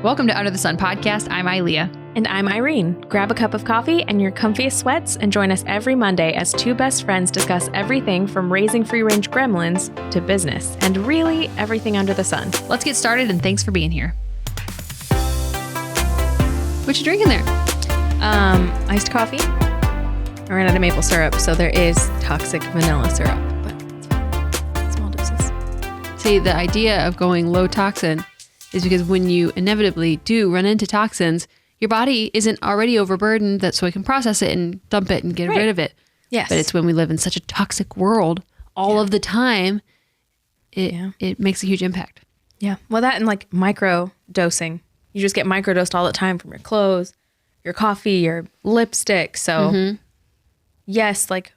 Welcome to Under the Sun podcast. I'm Ilea. And I'm Irene. Grab a cup of coffee and your comfiest sweats and join us every Monday as two best friends discuss everything from raising free-range gremlins to business and really everything under the sun. Let's get started, and thanks for being here. What you drinking there? Iced coffee. I ran out of maple syrup, so there is toxic vanilla syrup, but it's fine. Small doses. See, the idea of going low toxin is because when you inevitably do run into toxins, your body isn't already overburdened so it can process it and dump it and get rid of it. Yes. But it's when we live in such a toxic world all of the time, it makes a huge impact. Yeah. Well, that and like micro dosing. You just get microdosed all the time from your clothes, your coffee, your lipstick. So yes, like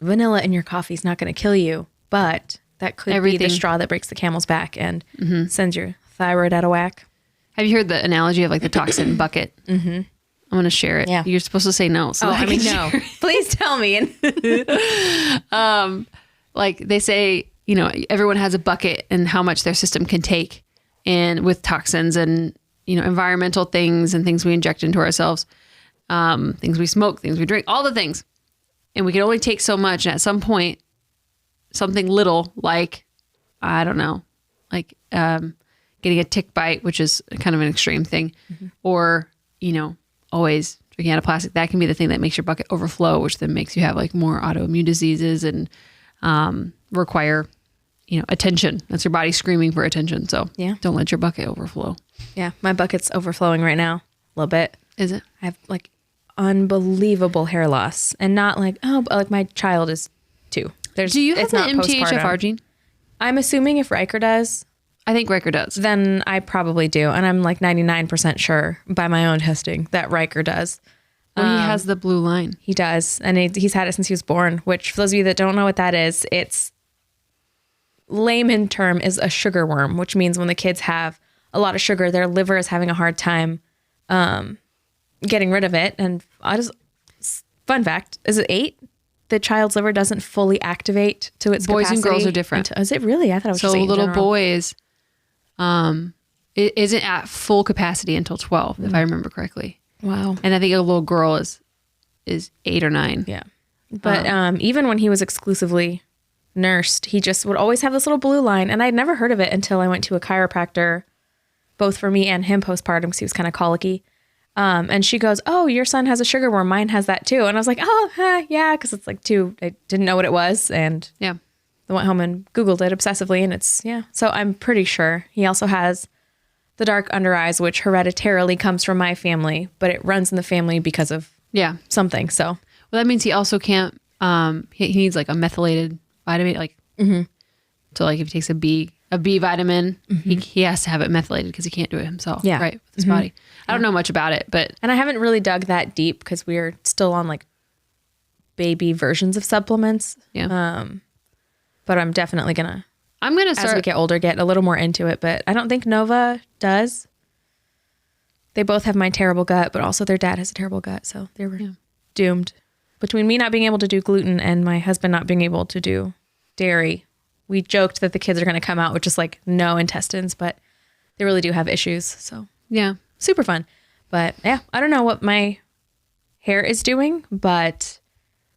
vanilla in your coffee is not going to kill you, but that could be the straw that breaks the camel's back and sends your thyroid out of whack. Have you heard the analogy of like the toxin bucket? I'm going to share it. Yeah. You're supposed to say no. So no. Please tell me. Like they say, you know, everyone has a bucket and how much their system can take, and with toxins and, you know, environmental things and things we inject into ourselves, things we smoke, things we drink, all the things. And we can only take so much. And at some point, something little like, I don't know, like getting a tick bite, which is kind of an extreme thing, or, you know, always drinking out of plastic, that can be the thing that makes your bucket overflow, which then makes you have like more autoimmune diseases and require, you know, attention. That's your body screaming for attention. So don't let your bucket overflow. Yeah, my bucket's overflowing right now a little bit. Is it? I have like unbelievable hair loss, and not like, but like my child is 2. Do you have the MTHFR gene? I'm assuming if Riker does. I think Riker does. Then I probably do. And I'm like 99% sure by my own testing that Riker does. Well, he has the blue line. He does. And he's had it since he was born, which for those of you that don't know what that is, it's layman term is a sugar worm, which means when the kids have a lot of sugar, their liver is having a hard time getting rid of it. And fun fact, is it 8? The child's liver doesn't fully activate to its capacity. Boys and girls are different. Is it really? I thought it was so just 8 little boys, it isn't at full capacity until 12, if I remember correctly. Wow. And I think a little girl is 8 or 9. Yeah. But even when he was exclusively nursed, he just would always have this little blue line. And I'd never heard of it until I went to a chiropractor, both for me and him postpartum, because he was kind of colicky. And she goes, "Oh, your son has a sugar worm. Mine has that too." And I was like, yeah, because it's like 2. I didn't know what it was. And I went home and Googled it obsessively. And it's, So I'm pretty sure he also has the dark under eyes, which hereditarily comes from my family, but it runs in the family because of something. So, well, that means he also can't, he needs like a methylated vitamin, like, so like if he takes a B vitamin, he has to have it methylated because he can't do it himself, right, with his body. I don't know much about it, but. And I haven't really dug that deep because we're still on like baby versions of supplements. Yeah. But I'm definitely start, as we get older, get a little more into it. But I don't think Nova does. They both have my terrible gut, but also their dad has a terrible gut. So they were doomed. Between me not being able to do gluten and my husband not being able to do dairy, we joked that the kids are going to come out with just like no intestines, but they really do have issues. So super fun. But I don't know what my hair is doing, but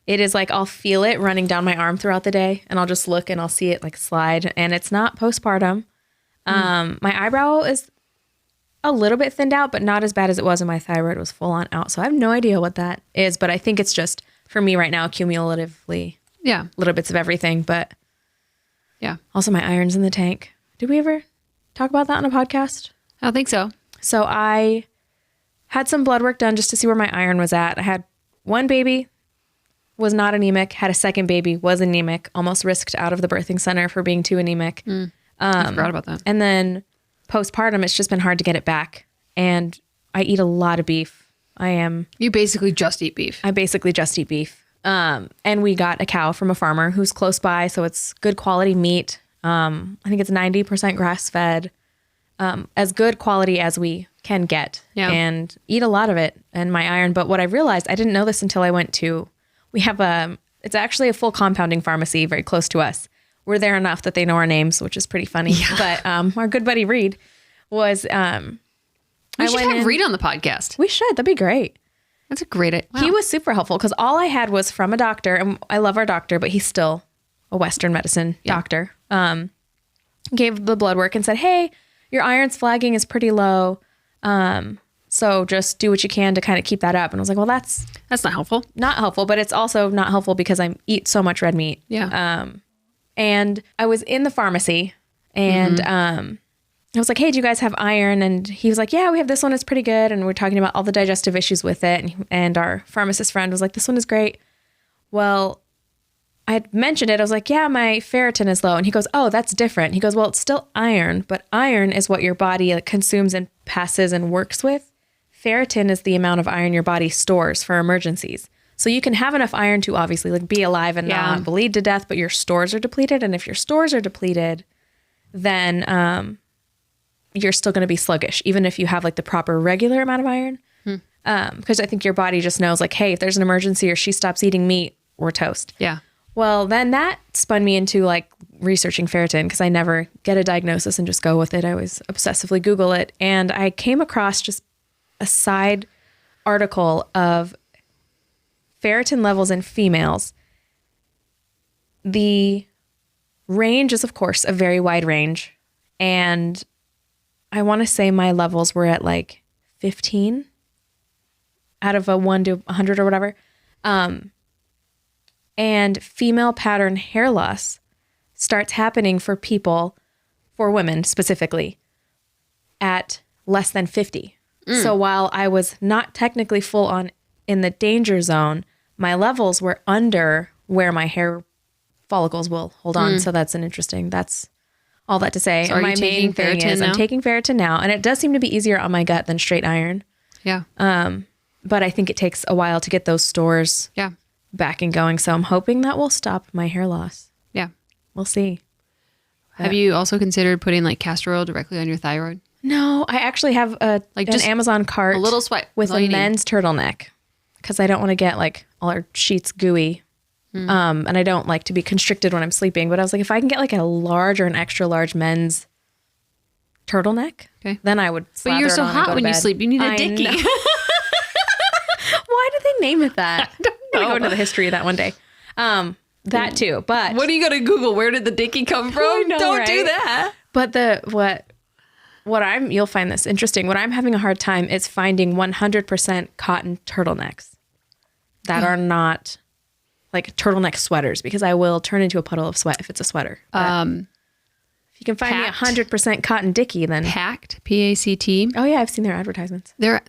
it is like I'll feel it running down my arm throughout the day, and I'll just look and I'll see it like slide, and it's not postpartum. My eyebrow is a little bit thinned out, but not as bad as it was when my thyroid was full on out. So I have no idea what that is, but I think it's just for me right now, cumulatively, little bits of everything. But also my iron's in the tank. Did we ever talk about that on a podcast? I don't think so. So I had some blood work done just to see where my iron was at. I had one baby, was not anemic, had a second baby, was anemic, almost risked out of the birthing center for being too anemic. I forgot about that. And then postpartum, it's just been hard to get it back. And I eat a lot of beef. You basically just eat beef. I basically just eat beef. And we got a cow from a farmer who's close by, so it's good quality meat. I think it's 90% grass fed, as good quality as we can get, and eat a lot of it and my iron. But what I realized, I didn't know this until I went to, it's actually a full compounding pharmacy very close to us. We're there enough that they know our names, which is pretty funny. Yeah. But our good buddy Reed was We should have Reed on the podcast. We should. That'd be great. That's a great idea. Wow. He was super helpful because all I had was from a doctor, and I love our doctor, but he's still a Western medicine doctor. Gave the blood work and said, hey, your iron's flagging is pretty low. So just do what you can to kind of keep that up. And I was like, well, that's not helpful. Not helpful, but it's also not helpful because I eat so much red meat. Yeah. And I was in the pharmacy and I was like, hey, do you guys have iron? And he was like, yeah, we have this one. It's pretty good. And we're talking about all the digestive issues with it. And our pharmacist friend was like, this one is great. Well, I had mentioned it. I was like, yeah, my ferritin is low. And he goes, oh, that's different. He goes, well, it's still iron, but iron is what your body consumes and passes and works with. Ferritin is the amount of iron your body stores for emergencies. So you can have enough iron to obviously be alive and not bleed to death, but your stores are depleted. And if your stores are depleted, then you're still going to be sluggish, even if you have the proper regular amount of iron. Because I think your body just knows hey, if there's an emergency or she stops eating meat, we're toast. Yeah. Well, then that spun me into researching ferritin because I never get a diagnosis and just go with it. I always obsessively Google it. And I came across just a side article of ferritin levels in females. The range is, of course, a very wide range. And I want to say my levels were at 15 out of a 1 to 100 or whatever. And female pattern hair loss starts happening for women specifically, at less than 50. So while I was not technically full on in the danger zone, my levels were under where my hair follicles will hold on. So that's that's all that to say. So my main thing is I'm taking ferritin now, and it does seem to be easier on my gut than straight iron. Yeah. But I think it takes a while to get those stores back and going. So I'm hoping that will stop my hair loss. Yeah. We'll see. Have you also considered putting castor oil directly on your thyroid? No, I actually have an Amazon cart. A little swipe. With a men's turtleneck. Because I don't want to get all our sheets gooey. And I don't like to be constricted when I'm sleeping. But I was like, if I can get a large or an extra large men's turtleneck, then I would slather But you're it so on and hot go to when you bed. sleep. You need a dickie. Why did they name it that? I don't know. I'm going to go into the history of that one day. That too. But what are you going to Google? Where did the dickie come from? I know, Don't do that. But you'll find this interesting. What I'm having a hard time is finding 100% cotton turtlenecks that are not turtleneck sweaters, because I will turn into a puddle of sweat if it's a sweater. If you can find me 100% cotton dickie, then Pact, P-A-C-T. Oh yeah, I've seen their advertisements. They're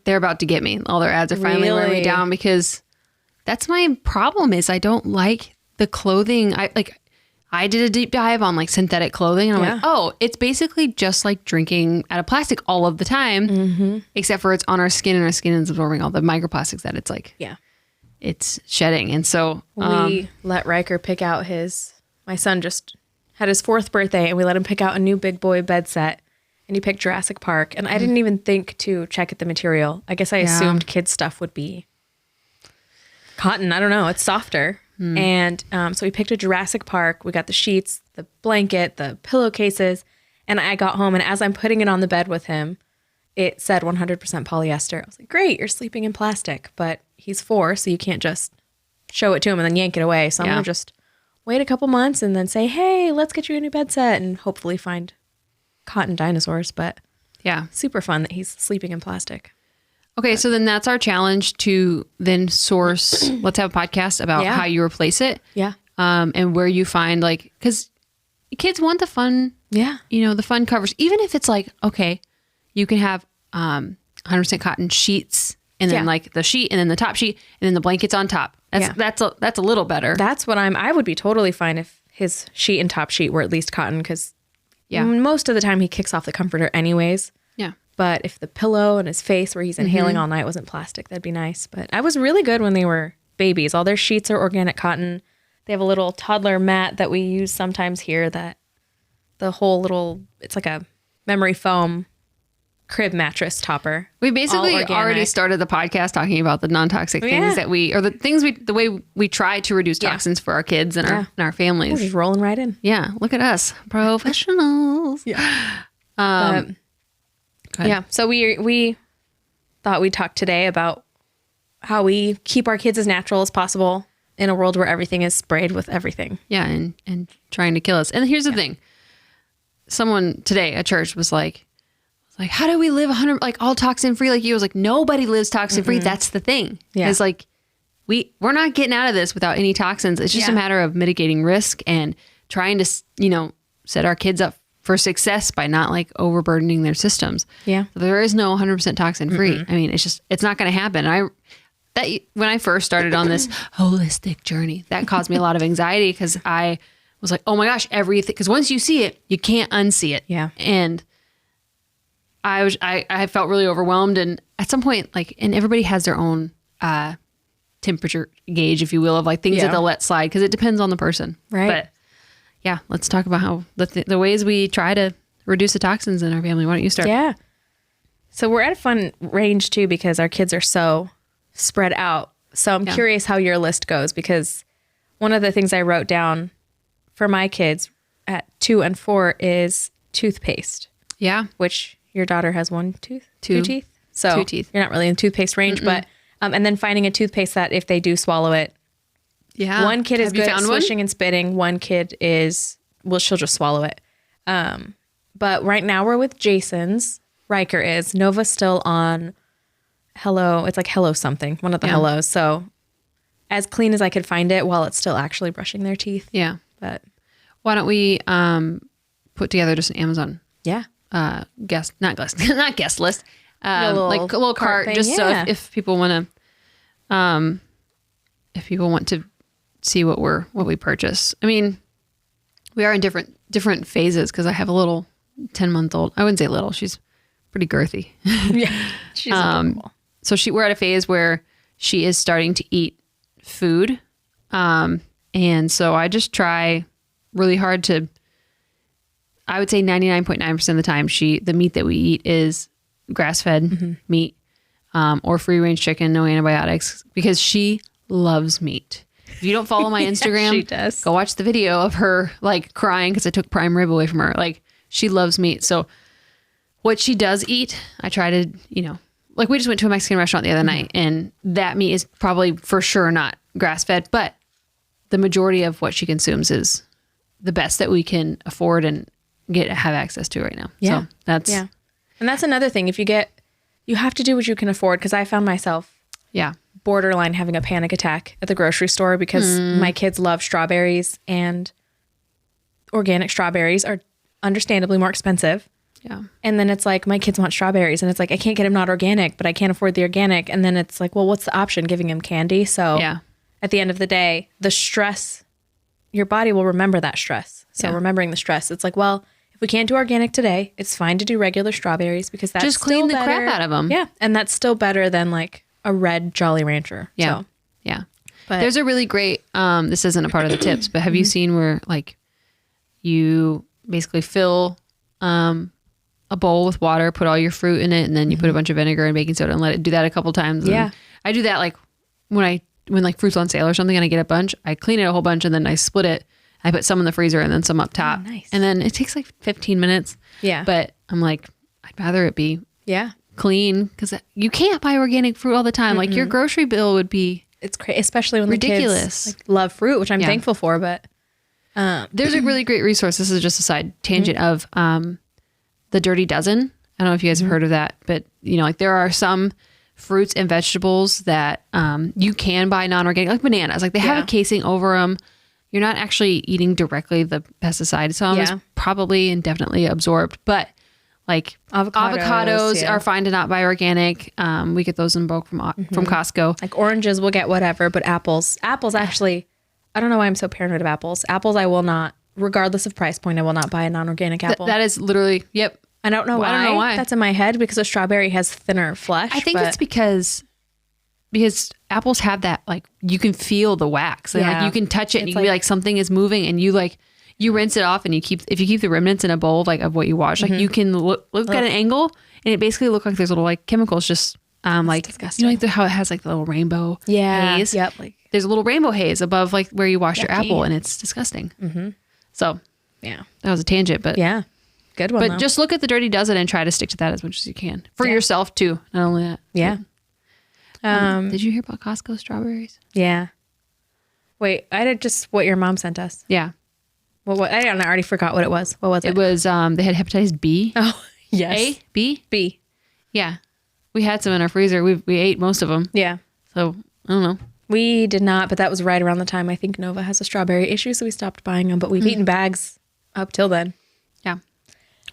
about to get me. All their ads are finally wearing me down, because that's my problem. Is I don't like the clothing. I did a deep dive on synthetic clothing, and I'm like, oh, it's basically just like drinking out of plastic all of the time, except for it's on our skin, and our skin is absorbing all the microplastics that it's shedding. And so we let Riker pick out my son just had his 4th birthday, and we let him pick out a new big boy bed set, and he picked Jurassic Park. And I didn't even think to check at the material. I guess I assumed kids stuff would be cotton. I don't know. It's softer. And so we picked a Jurassic Park. We got the sheets, the blanket, the pillowcases, and I got home, and as I'm putting it on the bed with him, it said 100% polyester. I was like, great, you're sleeping in plastic, but he's 4, so you can't just show it to him and then yank it away. So I'm going to just wait a couple months and then say, hey, let's get you a new bed set, and hopefully find cotton dinosaurs. But super fun that he's sleeping in plastic. Okay, so then that's our challenge to then source. Let's have a podcast about how you replace it. Yeah. And where you find because kids want the fun. Yeah. The fun covers. Even if it's okay, you can have 100% cotton sheets, and then the sheet, and then the top sheet, and then the blankets on top. That's a little better. That's what I would be totally fine if his sheet and top sheet were at least cotton, because most of the time he kicks off the comforter anyways. Yeah. But if the pillow and his face where he's inhaling all night wasn't plastic, that'd be nice. But I was really good when they were babies. All their sheets are organic cotton. They have a little toddler mat that we use sometimes here, that the whole little, it's like a memory foam crib mattress topper. We basically already started the podcast talking about the non-toxic things that the way we try to reduce toxins for our kids and our families. We're just rolling right in. Yeah. Look at us. Professionals. Yeah. So we thought we'd talk today about how we keep our kids as natural as possible in a world where everything is sprayed with everything. Yeah. And trying to kill us. And here's the thing. Someone today at church was like, how do we live 100, like all toxin free? Like you was like, nobody lives toxin free. That's the thing. Yeah. It's like, we're not getting out of this without any toxins. It's just a matter of mitigating risk and trying to, set our kids up for success by not like overburdening their systems. Yeah. There is no 100% toxin free. I mean, it's not going to happen. When I first started on this holistic journey, that caused me a lot of anxiety because I was like, oh my gosh, everything. Because once you see it, you can't unsee it. Yeah. And I felt really overwhelmed. And at some point, and everybody has their own temperature gauge, if you will, of like things that they'll let slide because it depends on the person. Right. But yeah, let's talk about how the ways we try to reduce the toxins in our family. Why don't you start? Yeah. So we're at a fun range too because our kids are so spread out. So I'm curious how your list goes because one of the things I wrote down for my kids at 2 and 4 is toothpaste. Yeah. Which your daughter has one tooth? Two teeth? So 2 teeth. You're not really in toothpaste range, but and then finding a toothpaste that if they do swallow it, one kid is good at swishing and spitting. One kid is, she'll just swallow it. But right now we're with Jason's. Riker is. Nova's still on Hello. It's like Hello something. One of the Hellos. So as clean as I could find it while it's still actually brushing their teeth. Yeah. But why don't we put together just an Amazon not guest list. Like a little cart thing, just so if people want to see what we purchase. I mean, we are in different phases because I have a little 10-month-old. I wouldn't say little. She's pretty girthy. Yeah, she's adorable. So we're at a phase where she is starting to eat food, and so I just try really hard to. I would say 99.9% of the time, the meat that we eat is grass-fed meat, or free-range chicken, no antibiotics, because she loves meat. If you don't follow my Instagram, she does. Go watch the video of her like crying because I took prime rib away from her. Like she loves meat. So what she does eat, I try to, like we just went to a Mexican restaurant the other night and that meat is probably for sure not grass-fed, but the majority of what she consumes is the best that we can afford and have access to right now. Yeah. So that's, and that's another thing. You have to do what you can afford. Cause I found myself borderline having a panic attack at the grocery store because my kids love strawberries and organic strawberries are understandably more expensive. Yeah. And then it's like, my kids want strawberries and it's like, I can't get them not organic, but I can't afford the organic. And then it's like, well, what's the option? Giving them candy. So at the end of the day, the stress, your body will remember that stress. So remembering the stress, it's like, well, if we can't do organic today, it's fine to do regular strawberries because that's just clean the crap out of them. Yeah. And that's still better than like a red Jolly Rancher. Yeah. So. Yeah. But there's a really great, this isn't a part of the tips, but have you seen where like you basically fill a bowl with water, put all your fruit in it, and then you put a bunch of vinegar and baking soda and let it do that a couple times. Yeah. I do that like when like fruit's on sale or something and I get a bunch, I clean it a whole bunch and then I split it. I put some in the freezer and then some up top. Oh, nice. And then it takes like 15 minutes. Yeah. But I'm like, I'd rather it be clean because you can't buy organic fruit all the time. Like your grocery bill would be it's crazy, especially when ridiculous. The kids love fruit, which I'm thankful for. But there's a really great resource. This is just a side tangent of the Dirty Dozen. I don't know if you guys have heard of that, but like there are some fruits and vegetables that you can buy non-organic, like bananas. Like they have a casing over them. You're not actually eating directly the pesticide. Some is probably and definitely absorbed, but like avocados are fine to not buy organic. We get those in bulk from Costco. Like oranges, we'll get whatever, but apples actually, I don't know why I'm so paranoid of apples. Apples, I will not, regardless of price point, I will not buy a non-organic apple. That is literally, yep. I don't know why. That's in my head because a strawberry has thinner flesh. I think it's because apples have that, like, you can feel the wax. Like you can touch it and you can be like, something is moving and you rinse it off and if you keep the remnants in a bowl of what you wash, like you can look at an angle and it basically looks like there's little like chemicals just like, disgusting. Like how it has like the little rainbow haze. Yep. Like there's a little rainbow haze above like where you wash your apple and it's disgusting. So yeah, that was a tangent, but Good one, But though. just look at the Dirty Dozen and try to stick to that as much as you can. For yourself, too. Not only that. Yeah. Did you hear about Costco strawberries? Yeah. Wait, I did just what your mom sent us. Yeah. What I don't know. I already forgot what it was. What was it? It was, they had hepatitis B. Oh, yes. A? B? B. Yeah. We had some in our freezer. We ate most of them. Yeah. So, I don't know. We did not, but that was right around the time I think Nova has a strawberry issue, so we stopped buying them. But we've eaten bags up till then. Yeah.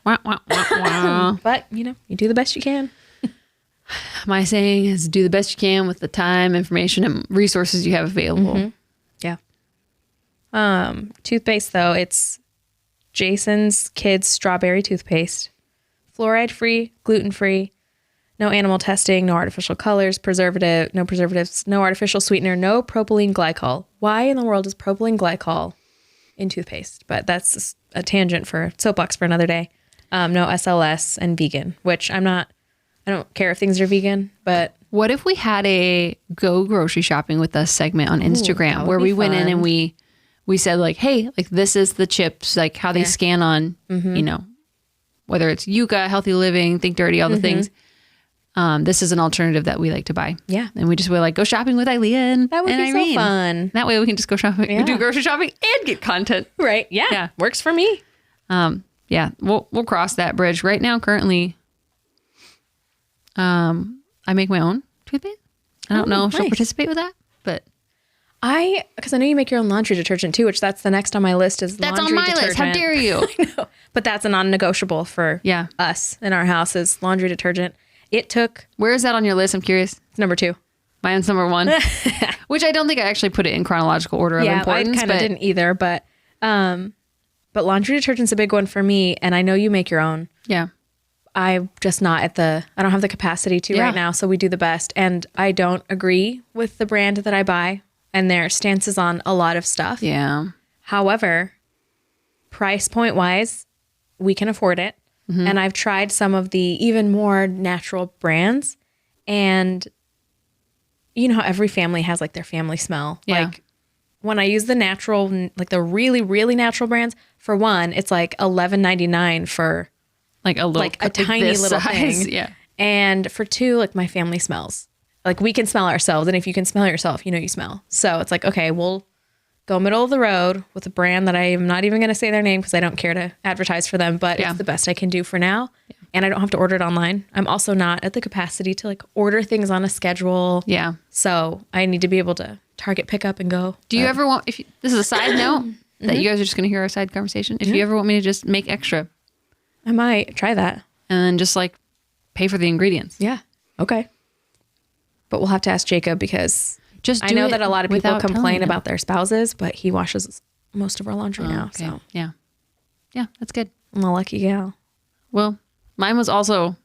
Wah, wah, wah, wah. But, you do the best you can. My saying is do the best you can with the time, information, and resources you have available. Mm-hmm. Yeah. Toothpaste, though, it's Jason's Kids Strawberry Toothpaste. Fluoride-free, gluten-free, no animal testing, no artificial colors, no preservatives, no artificial sweetener, no propylene glycol. Why in the world is propylene glycol in toothpaste? But that's a tangent for soapbox for another day. No SLS and vegan, which I don't care if things are vegan, but... What if we had a go grocery shopping with us segment on Instagram where we went in and we said like, hey, like this is the chips, like how they scan on, whether it's Yuka, Healthy Living, Think Dirty, all the things. This is an alternative that we like to buy. Yeah. And we just were like, go shopping with Eileen. That would be Irene. so fun. That way we can just go shopping, do grocery shopping and get content. Right. Yeah. Works for me. Yeah. We'll cross that bridge. Right now, currently, I make my own toothpaste. I don't know if she'll participate with that, but because I know you make your own laundry detergent too, which that's the next on my list is that's laundry on my detergent. list. How dare you? I know. But that's a non-negotiable for us in our house is laundry detergent. It took... Where is that on your list? I'm curious. It's number 2. Mine's number 1, which I don't think I actually put it in chronological order of importance. I kind of didn't either, but laundry detergent's a big one for me, and I know you make your own. Yeah. I'm just not I don't have the capacity to right now, so we do the best. And I don't agree with the brand that I buy and their stances on a lot of stuff. Yeah. However, price point wise, we can afford it. Mm-hmm. And I've tried some of the even more natural brands, and you know how every family has like their family smell. Yeah. Like when I use the natural, like the really, really natural brands, for one, it's like $11.99 for like a tiny little size. thing. Yeah. And for 2, like my family smells. Like we can smell ourselves. And if you can smell yourself, you smell. So it's like, okay, we'll go middle of the road with a brand that I am not even going to say their name because I don't care to advertise for them, but it's the best I can do for now. Yeah. And I don't have to order it online. I'm also not at the capacity to like order things on a schedule. Yeah. So I need to be able to target pick up and go. Do you ever want, this is a side note that you guys are just going to hear our side conversation. If you ever want me to just make extra, I might try that. And then just like pay for the ingredients. Yeah. Okay. But we'll have to ask Jacob because I know that a lot of people complain about their spouses, but he washes most of our laundry now. Okay. So yeah, that's good. I'm a lucky gal. Well, mine was also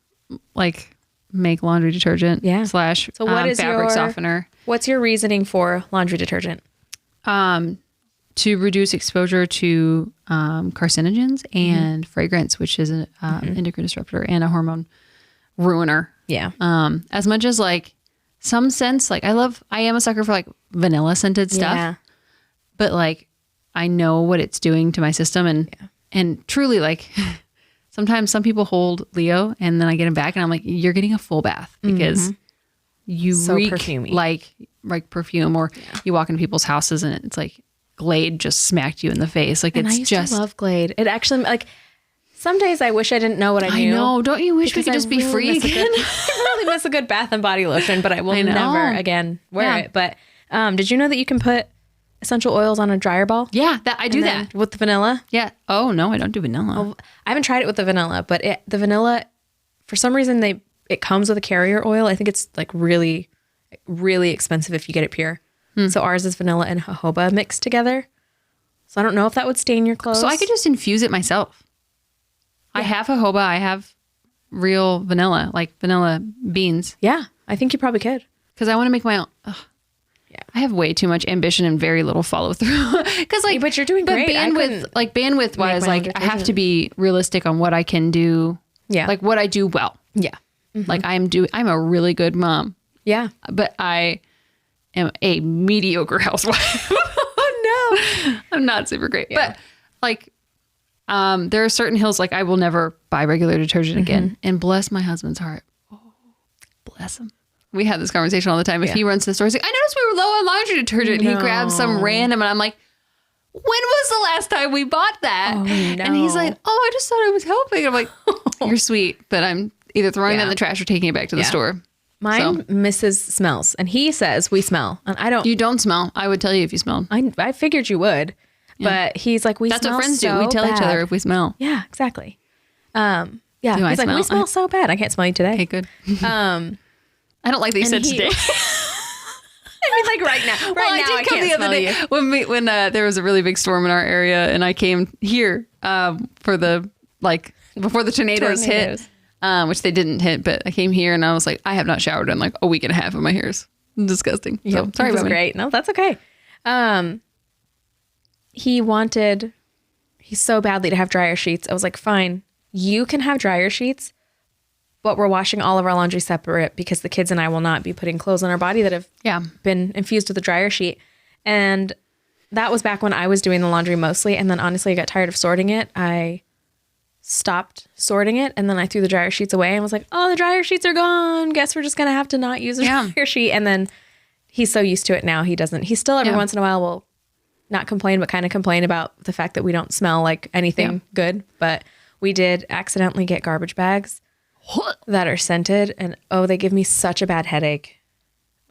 like make laundry detergent. Yeah. / so what is fabric softener. What's your reasoning for laundry detergent? To reduce exposure to carcinogens and fragrance, which is an endocrine disruptor and a hormone ruiner. Yeah. As much as like some scents, like I am a sucker for like vanilla scented stuff, Yeah. but like I know what it's doing to my system and truly like sometimes some people hold Leo and then I get him back and I'm like, you're getting a full bath because you reek perfumey. like perfume, or you walk into people's houses and it's like Glade just smacked you in the face. Like And it's I used just to love Glade. It actually like some days I wish I didn't know what I knew. I know. Don't you wish we could because just be free again? I really miss a good bath and body lotion, but I will never again wear it. But did you know that you can put essential oils on a dryer ball? Yeah, that I do that with the vanilla. Yeah. Oh no, I don't do vanilla. I haven't tried it with the vanilla, but the vanilla, for some reason, it comes with a carrier oil. I think it's like really, really expensive if you get it pure. So ours is vanilla and jojoba mixed together. So I don't know if that would stain your clothes. So I could just infuse it myself. Yeah. I have jojoba. I have real vanilla, like vanilla beans. Yeah, I think you probably could. Because I want to make my own. Yeah, I have way too much ambition and very little follow through. Because like, but you're doing great. Bandwidth wise, like I have to be realistic on what I can do. Yeah, like what I do well. Yeah, like I'm a really good mom. Yeah, but I am a mediocre housewife. Oh no, I'm not super great. Yeah. But like There are certain hills, like I will never buy regular detergent again. And bless my husband's heart. Oh, bless him. We have this conversation all the time. If he runs to the store, he's like, I noticed we were low on laundry detergent. And he grabs some random, and I'm like, when was the last time we bought that? Oh, no. And he's like, I just thought I was helping. I'm like, you're sweet, but I'm either throwing that in the trash or taking it back to the store. Mine misses smells, and he says we smell, and I don't. You don't smell. I would tell you if you smelled. I figured you would, but he's like, we. That's smell what friends so do. We tell bad. each other if we smell. Yeah, exactly. Yeah, Do he's I like, smell? we smell so bad. I can't smell you today. Okay, good. I don't like that you said today. I mean, like right now. Right now, I can't smell you. When there was a really big storm in our area, and I came here for the before the tornadoes hit, which they didn't hit, but I came here and I was like, I have not showered in like a week and a half, and my hair is disgusting. So sorry about great. No, that's okay. He's so badly to have dryer sheets. I was like, fine, you can have dryer sheets, but we're washing all of our laundry separate because the kids and I will not be putting clothes on our body that have been infused with a dryer sheet. And that was back when I was doing the laundry mostly. And then honestly, I got tired of sorting it. I stopped sorting it. And then I threw the dryer sheets away and was like, oh, the dryer sheets are gone. Guess we're just going to have to not use a dryer sheet. And then he's so used to it now. He doesn't. He still every once in a while will not complain, but kind of complain about the fact that we don't smell like anything good. But we did accidentally get garbage bags that are scented, and they give me such a bad headache.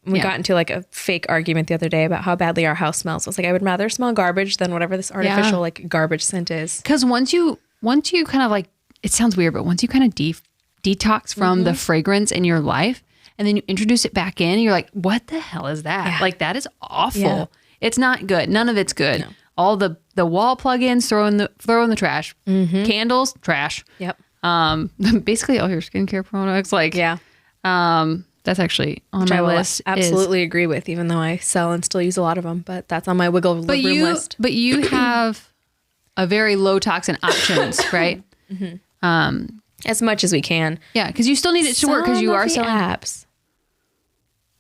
We got into like a fake argument the other day about how badly our house smells. I was like, I would rather smell garbage than whatever this artificial like garbage scent is. Because once you kind of like, it sounds weird, but once you kind of detox from the fragrance in your life, and then you introduce it back in, you're like, what the hell is that? Yeah. Like that is awful. Yeah. It's not good. None of it's good. No. All the wall plugins, throw in the trash. Candles, trash. Yep. Basically all your skincare products, that's actually on my list. Absolutely agree with, even though I sell and still use a lot of them, but that's on my wiggle room list. But you have a very low toxin options, right? As much as we can. Yeah, because you still need it to work because you are selling apps.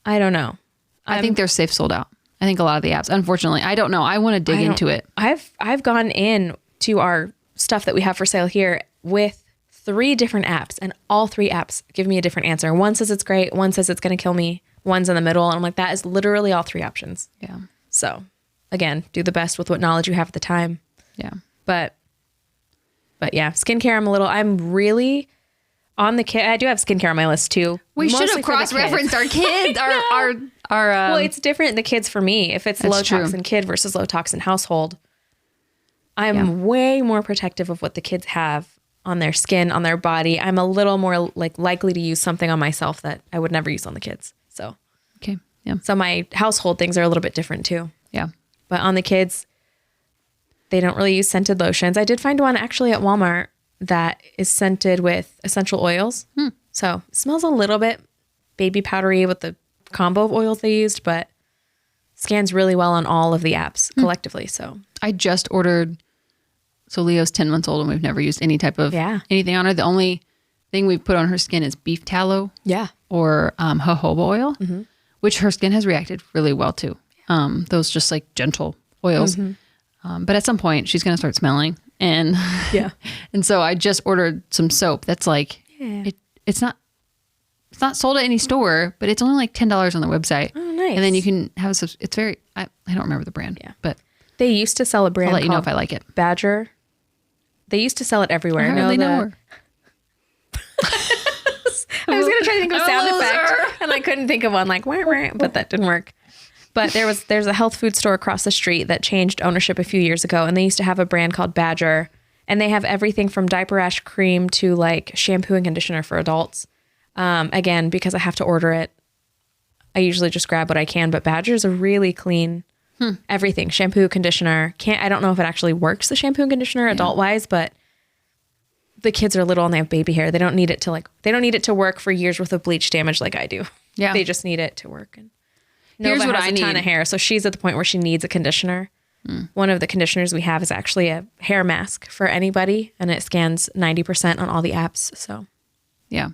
I don't know. I think they're safe sold out. I think a lot of the apps, unfortunately, I don't know. I want to dig into it. I've gone in to our stuff that we have for sale here with 3 different apps, and all 3 apps give me a different answer. One says it's great, one says it's going to kill me, one's in the middle, and I'm like, that is literally all 3 options. Yeah. So, again, do the best with what knowledge you have at the time. Yeah. But yeah, skincare, I'm really on the kid. I do have skincare on my list too. We should have cross-referenced our kids. our well, it's different, the kids for me. If it's low toxin kid versus low toxin household, I'm way more protective of what the kids have on their skin, on their body. I'm a little more likely to use something on myself that I would never use on the kids. So, okay. Yeah. So my household things are a little bit different too. Yeah. But on the kids, they don't really use scented lotions. I did find one actually at Walmart that is scented with essential oils. So it smells a little bit baby powdery with the combo of oils they used, but scans really well on all of the apps collectively. So I just ordered. So Leo's 10 months old and we've never used any type of anything on her. The only thing we've put on her skin is beef tallow or jojoba oil, which her skin has reacted really well to. Those just like gentle oils. But at some point she's going to start smelling. And and so I just ordered some soap that's like, it's not sold at any store, but it's only like $10 on the website. Oh, nice. And then you can have it's very, I don't remember the brand, but they used to sell a brand I'll let you know if I like it. Badger. They used to sell it everywhere. I hardly know her. I was going to try to think of a sound effect and I couldn't think of one like, but that didn't work. But there's a health food store across the street that changed ownership a few years ago. And they used to have a brand called Badger. And they have everything from diaper rash cream to like shampoo and conditioner for adults. Again, because I have to order it, I usually just grab what I can. But Badger is a really clean everything. Shampoo, conditioner. I don't know if it actually works, the shampoo and conditioner adult wise, but the kids are little and they have baby hair. They don't need it to work for years worth of bleach damage like I do. Yeah. They just need it to work. And Nova Here's what has a ton of hair, so she's at the point where she needs a conditioner. One of the conditioners we have is actually a hair mask for anybody, and it scans 90% on all the apps. So, yeah,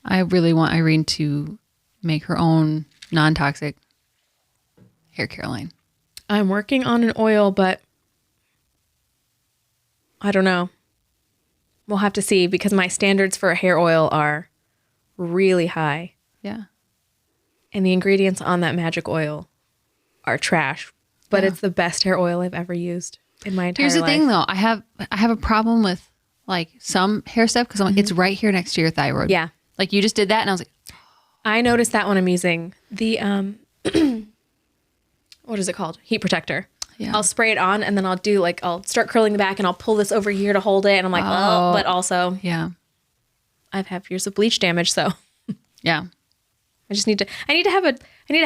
I really want Irene to make her own non-toxic hair care line. I'm working on an oil, but I don't know. We'll have to see because my standards for a hair oil are really high. Yeah. And the ingredients on that magic oil are trash, but it's the best hair oil I've ever used in my entire life. Here's the thing though. I have a problem with like some hair stuff because I'm like, it's right here next to your thyroid. Yeah. Like you just did that and I was like, I noticed that when I'm using the, what is it called? Heat protector. Yeah. I'll spray it on and then I'll start curling the back and I'll pull this over here to hold it. And I'm like, oh, but also I've had years of bleach damage. So yeah, I need to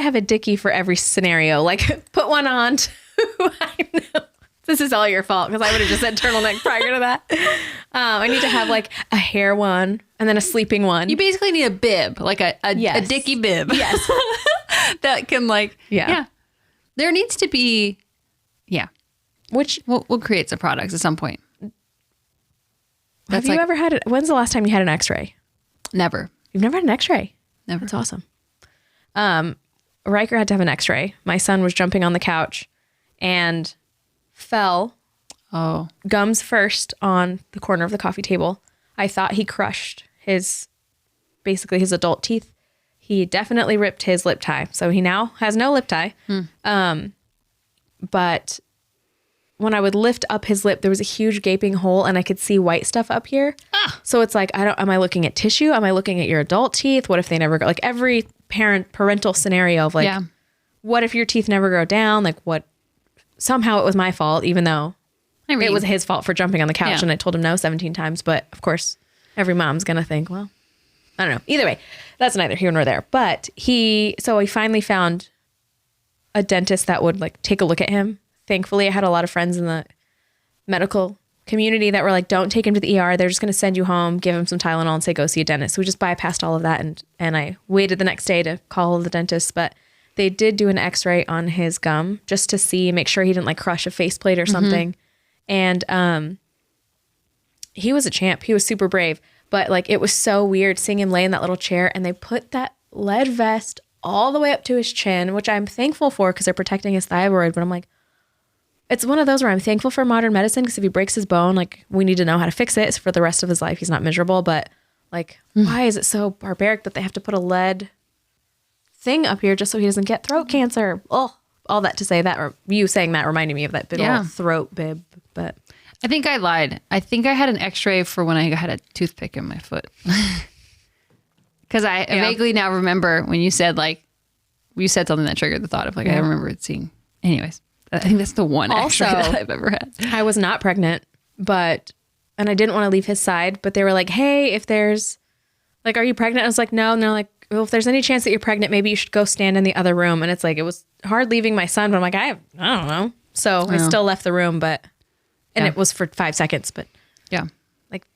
have a dickie for every scenario. Like put one on. I know this is all your fault because I would have just said turtleneck prior to that. I need to have like a hair one and then a sleeping one. You basically need a bib, like a dickie bib. Yes. That can like, yeah. There needs to be, which we'll create some products at some point. Have you ever had it? When's the last time you had an x-ray? Never. You've never had an x-ray? Never. That's awesome. Riker had to have an x-ray. My son was jumping on the couch and fell gums first on the corner of the coffee table. I thought he crushed his adult teeth. He definitely ripped his lip tie. So he now has no lip tie. But when I would lift up his lip, there was a huge gaping hole and I could see white stuff up here. So it's like, am I looking at tissue? Am I looking at your adult teeth? What if they never go? Like every parental scenario of like, what if your teeth never grow down? Like what? Somehow it was my fault, even though it was his fault for jumping on the couch and I told him no 17 times. But of course, every mom's going to think, well, I don't know. Either way, that's neither here nor there. But so I finally found a dentist that would like take a look at him. Thankfully, I had a lot of friends in the medical community that were like, don't take him to the ER. They're just going to send you home, give him some Tylenol and say, go see a dentist. So we just bypassed all of that. And I waited the next day to call the dentist. But they did do an x-ray on his gum just to make sure he didn't like crush a faceplate or something. And he was a champ. He was super brave. But like, it was so weird seeing him lay in that little chair and they put that lead vest all the way up to his chin, which I'm thankful for because they're protecting his thyroid. But I'm like, it's one of those where I'm thankful for modern medicine because if he breaks his bone, like we need to know how to fix it for the rest of his life. He's not miserable, but like, why is it so barbaric that they have to put a lead thing up here just so he doesn't get throat cancer? Oh, all that to say that, or you saying that reminded me of that big old throat bib. But I think I lied. I think I had an x-ray for when I had a toothpick in my foot. Because I vaguely now remember when you said something that triggered the thought of like, I remember it seeing. Anyways, I think that's the one x-ray that I've ever had. I was not pregnant, and I didn't want to leave his side, but they were like, hey, if there's like, are you pregnant? I was like, no. And they're like, well, if there's any chance that you're pregnant, maybe you should go stand in the other room. And it's like, it was hard leaving my son, but I'm like, I don't know. So I still left the room, and it was for 5 seconds, but like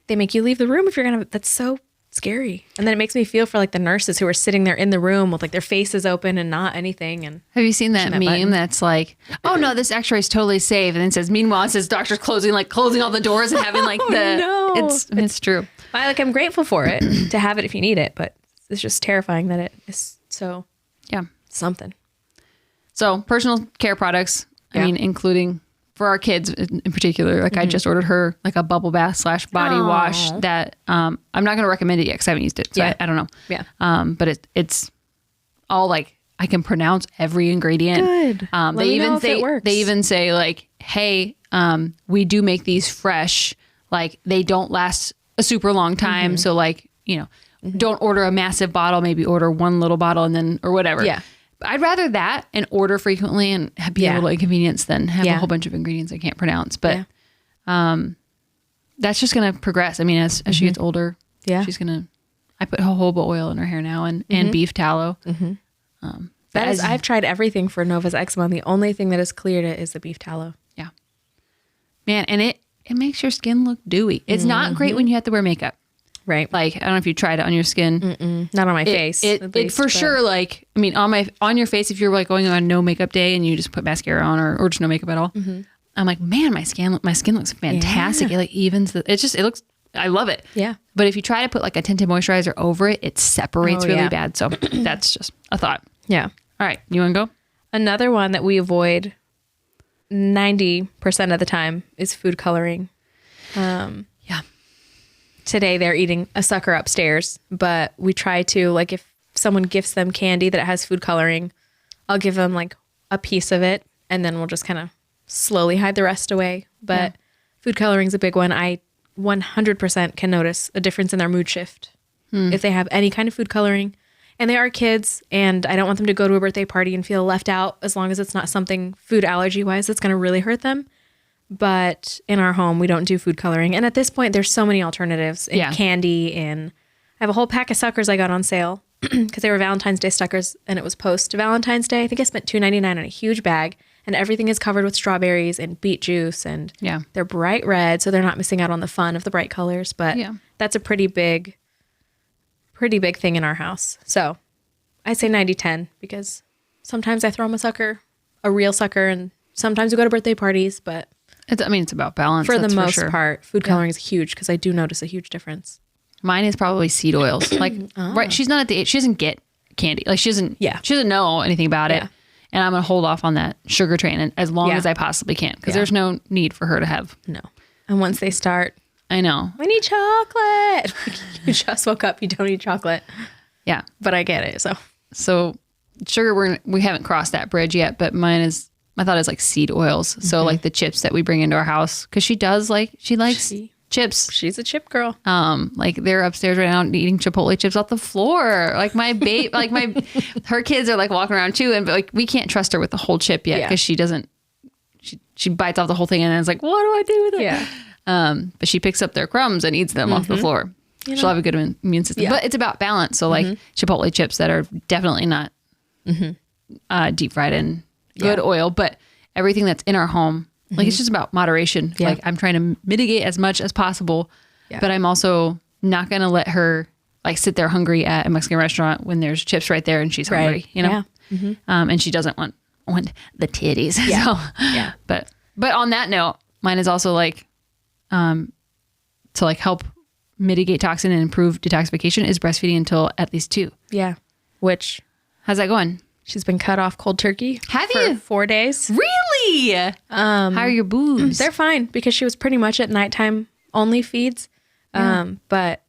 they make you leave the room if you're that's so scary. And then it makes me feel for like the nurses who are sitting there in the room with like their faces open and not anything. And have you seen that meme that's like, oh no, this x-ray is totally safe. And then it says, meanwhile, it says doctors closing all the doors and having like it's true. I'm grateful for it to have it if you need it, but it's just terrifying that it is so something. So personal care products, I mean, including for our kids in particular, like I just ordered her like a bubble bath / body wash that I'm not going to recommend it yet because I haven't used it. So I don't know. Yeah. But it's all like I can pronounce every ingredient. Good. They even say like, hey, we do make these fresh. Like they don't last a super long time. So like, don't order a massive bottle, maybe order one little bottle and then, or whatever. Yeah. I'd rather that and order frequently and be a little inconvenienced than have a whole bunch of ingredients I can't pronounce. But that's just going to progress. I mean, as she gets older, she's going to, I put jojoba oil in her hair now and beef tallow. I've tried everything for Nova's eczema. The only thing that has cleared it is the beef tallow. Yeah. Man, and it makes your skin look dewy. It's not great when you have to wear makeup. Right. Like, I don't know if you tried it on your skin. Not on my face. It for sure, like, I mean, on your face, if you're like going on no makeup day and you just put mascara on or just no makeup at all, I'm like, man, my skin looks fantastic. It like evens it looks, I love it. Yeah. But if you try to put like a tinted moisturizer over it, it separates really bad. So that's just a thought. Yeah. All right. You want to go? Another one that we avoid 90% of the time is food coloring. Yeah. Today they're eating a sucker upstairs, but we try to, like, if someone gifts them candy that has food coloring, I'll give them like a piece of it and then we'll just kind of slowly hide the rest away. But food coloring is a big one. I 100% can notice a difference in their mood shift if they have any kind of food coloring. And they are kids, and I don't want them to go to a birthday party and feel left out, as long as it's not something food allergy wise that's going to really hurt them. But in our home, we don't do food coloring. And at this point, there's so many alternatives in candy. And I have a whole pack of suckers I got on sale because they were Valentine's Day suckers, and it was post Valentine's Day. I think I spent $2.99 on a huge bag, and everything is covered with strawberries and beet juice, and they're bright red, so they're not missing out on the fun of the bright colors. But that's a pretty big thing in our house. So I say 90-10 because sometimes I throw them a real sucker, and sometimes we go to birthday parties, but it's about balance. For the most part, food coloring is huge because I do notice a huge difference. Mine is probably seed oils. Like, right, she's not at the age, she doesn't get candy. Like, she doesn't know anything about it. And I'm going to hold off on that sugar train and as long as I possibly can, because there's no need for her to have. No. And once they start, I know. I need chocolate. You just woke up, you don't need chocolate. Yeah. But I get it. So sugar, we haven't crossed that bridge yet, but my thought is like seed oils. So like the chips that we bring into our house, because she likes chips. She's a chip girl. Like they're upstairs right now eating Chipotle chips off the floor. Like her kids are like walking around too, and like we can't trust her with the whole chip yet because she doesn't. She bites off the whole thing and then it's like, what do I do with it? Yeah. But she picks up their crumbs and eats them off the floor. She'll have a good immune system. But it's about balance. So like Chipotle chips that are definitely not deep fried in good oil, but everything that's in our home. Like, it's just about moderation. Yeah. Like, I'm trying to mitigate as much as possible, but I'm also not going to let her, like, sit there hungry at a Mexican restaurant when there's chips right there and she's hungry, you know? Yeah. And she doesn't want the titties. Yeah. So, but on that note, mine is also, like, to, like, help mitigate toxin and improve detoxification is breastfeeding until at least 2. Yeah. Which... How's that going? She's been cut off cold turkey. Have for you? 4 days. Really? How are your boobs? They're fine because she was pretty much at nighttime only feeds. But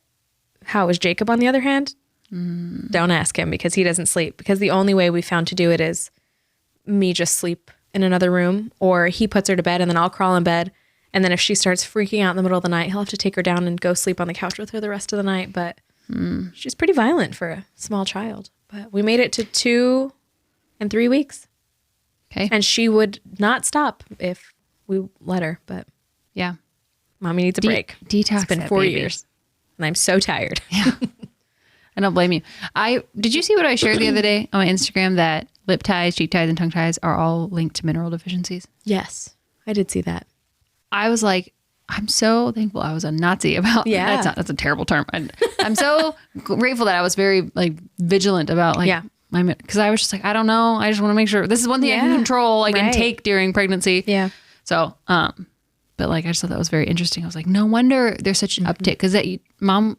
how is Jacob on the other hand? Don't ask him because he doesn't sleep. Because the only way we found to do it is me just sleep in another room, or he puts her to bed and then I'll crawl in bed. And then if she starts freaking out in the middle of the night, he'll have to take her down and go sleep on the couch with her the rest of the night. But she's pretty violent for a small child. But we made it to 2 and 3 weeks. Okay. And she would not stop if we let her, but yeah. Mommy needs a break. Detox. It's been 4 years and I'm so tired. Yeah. I don't blame you. Did you see what I shared the other day on my Instagram that lip ties, cheek ties, and tongue ties are all linked to mineral deficiencies? Yes. I did see that. I was like, I'm so thankful I was a Nazi about that's a terrible term. I'm so grateful that I was very like vigilant about like because I was just like, I don't know. I just want to make sure this is one thing I can control, like and take during pregnancy. Yeah. So, but like I just thought that was very interesting. I was like, no wonder there's such an uptick because my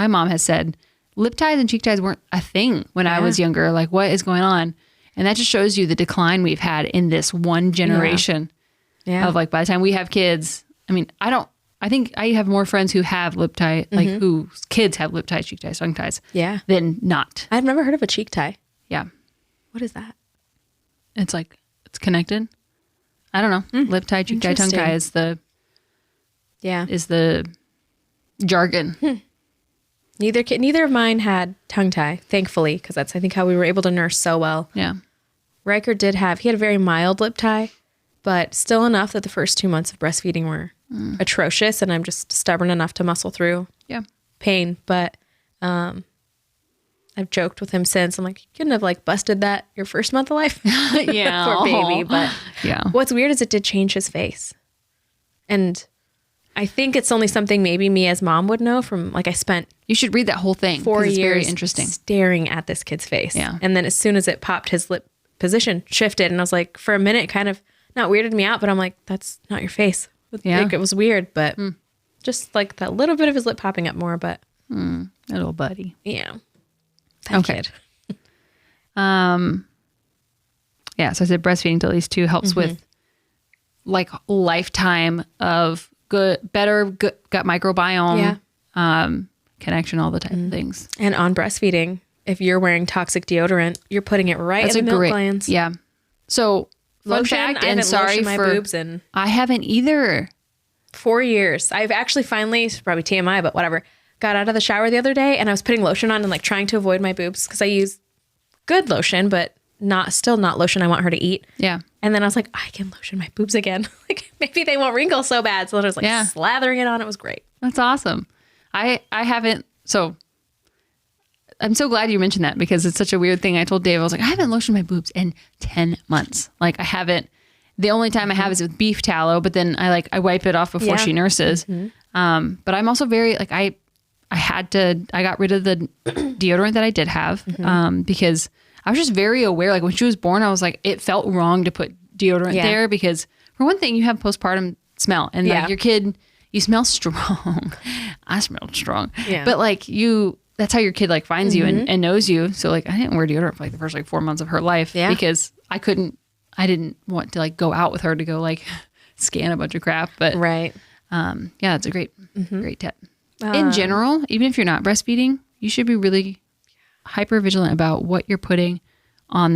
mom has said lip ties and cheek ties weren't a thing when I was younger. Like, what is going on? And that just shows you the decline we've had in this one generation of like by the time we have kids. I mean, I think I have more friends who have lip tie, like whose kids have lip ties, cheek ties, tongue ties, than not. I've never heard of a cheek tie. Yeah. What is that? It's like, it's connected. I don't know. Lip tie, cheek tie, tongue tie is the jargon. Neither of mine had tongue tie, thankfully, because that's, I think, how we were able to nurse so well. Yeah. Riker he had a very mild lip tie, but still enough that the first 2 months of breastfeeding were atrocious, and I'm just stubborn enough to muscle through pain. But I've joked with him since. I'm like, you couldn't have like busted that your first month of life. Yeah. Poor baby. But what's weird is it did change his face. And I think it's only something maybe me as mom would know from like I spent you should read that whole thing. 4 years very interesting. Staring at this kid's face. Yeah. And then as soon as it popped, his lip position shifted. And I was like, for a minute, it kind of not weirded me out, but I'm like, that's not your face. Yeah. Like, it was weird, but just like that little bit of his lip popping up more, but little buddy. Yeah. Kid. Yeah. So I said breastfeeding till at least 2 helps with like lifetime of better gut microbiome, connection, all the type of things. And on breastfeeding, if you're wearing toxic deodorant, you're putting it right in the milk glands. Yeah. So fun fact, and sorry for my boobs, and I haven't either. 4 years. I've actually finally, probably TMI, but whatever, got out of the shower the other day and I was putting lotion on and like trying to avoid my boobs because I use good lotion, but still not lotion I want her to eat. Yeah. And then I was like, I can lotion my boobs again. Like maybe they won't wrinkle so bad. So then I was like slathering it on. It was great. That's awesome. I haven't. So I'm so glad you mentioned that because it's such a weird thing. I told Dave, I was like, I haven't lotioned my boobs in 10 months. Like I haven't. The only time I have is with beef tallow, but then I wipe it off before she nurses. But I'm also very like, I got rid of the deodorant that I did have because I was just very aware. Like when she was born, I was like, it felt wrong to put deodorant there because for one thing, you have postpartum smell and like your kid, you smell strong. I smelled strong, but like that's how your kid like finds you and knows you. So like I didn't wear deodorant for like the first like 4 months of her life because I didn't want to like go out with her to go like scan a bunch of crap, but it's a great tip. In general, even if you're not breastfeeding, you should be really hyper vigilant about what you're putting on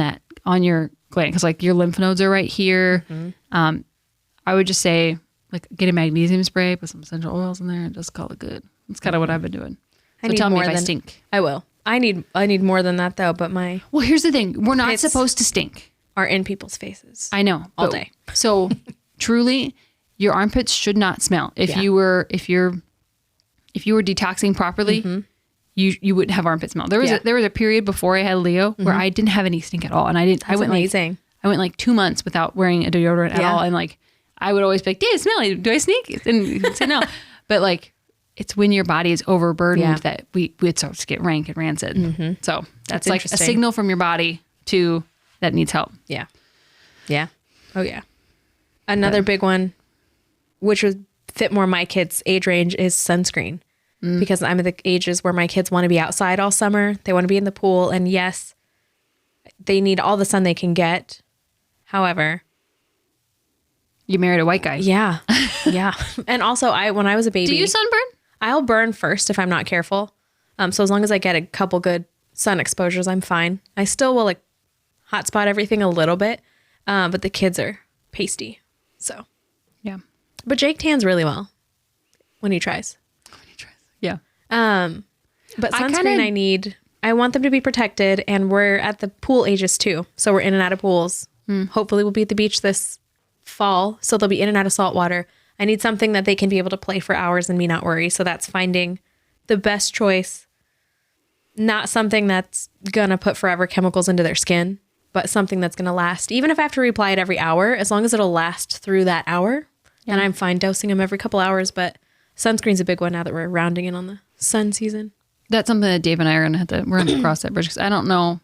your gland. Cause like your lymph nodes are right here. I would just say like get a magnesium spray, put some essential oils in there and just call it good. That's kind of what I've been doing. So tell me if I stink. I will. I need more than that though, but well, here's the thing. We're not supposed to stink. Are in people's faces. I know. All day. So truly your armpits should not smell. If you were detoxing properly, you wouldn't have armpit smell. There was a period before I had Leo where I didn't have any stink at all. And I went amazing. I went like 2 months without wearing a deodorant at all. And like, I would always be like, "Did it smell? Do I sneak?" And he'd say no. But like, it's when your body is overburdened that it starts to get rank and rancid. So that's like a signal from your body that needs help. Yeah. Yeah. Oh yeah. Another big one, which would fit more my kids' age range, is sunscreen. Because I'm at the ages where my kids want to be outside all summer. They want to be in the pool. And yes, they need all the sun they can get. However, you married a white guy. Yeah. Yeah. And also when I was a baby. Do you sunburn? I'll burn first if I'm not careful. So as long as I get a couple good sun exposures, I'm fine. I still will like hotspot everything a little bit. But the kids are pasty. So yeah. But Jake tans really well when he tries. Yeah. But sunscreen I want them to be protected, and we're at the pool ages too. So we're in and out of pools. Hopefully we'll be at the beach this fall. So they'll be in and out of salt water. I need something that they can be able to play for hours and me not worry. So that's finding the best choice. Not something that's going to put forever chemicals into their skin, but something that's going to last. Even if I have to reapply it every hour, as long as it'll last through that hour, then I'm fine dosing them every couple hours. But sunscreen's a big one now that we're rounding in on the sun season. That's something that Dave and I are going to cross that bridge, because I don't know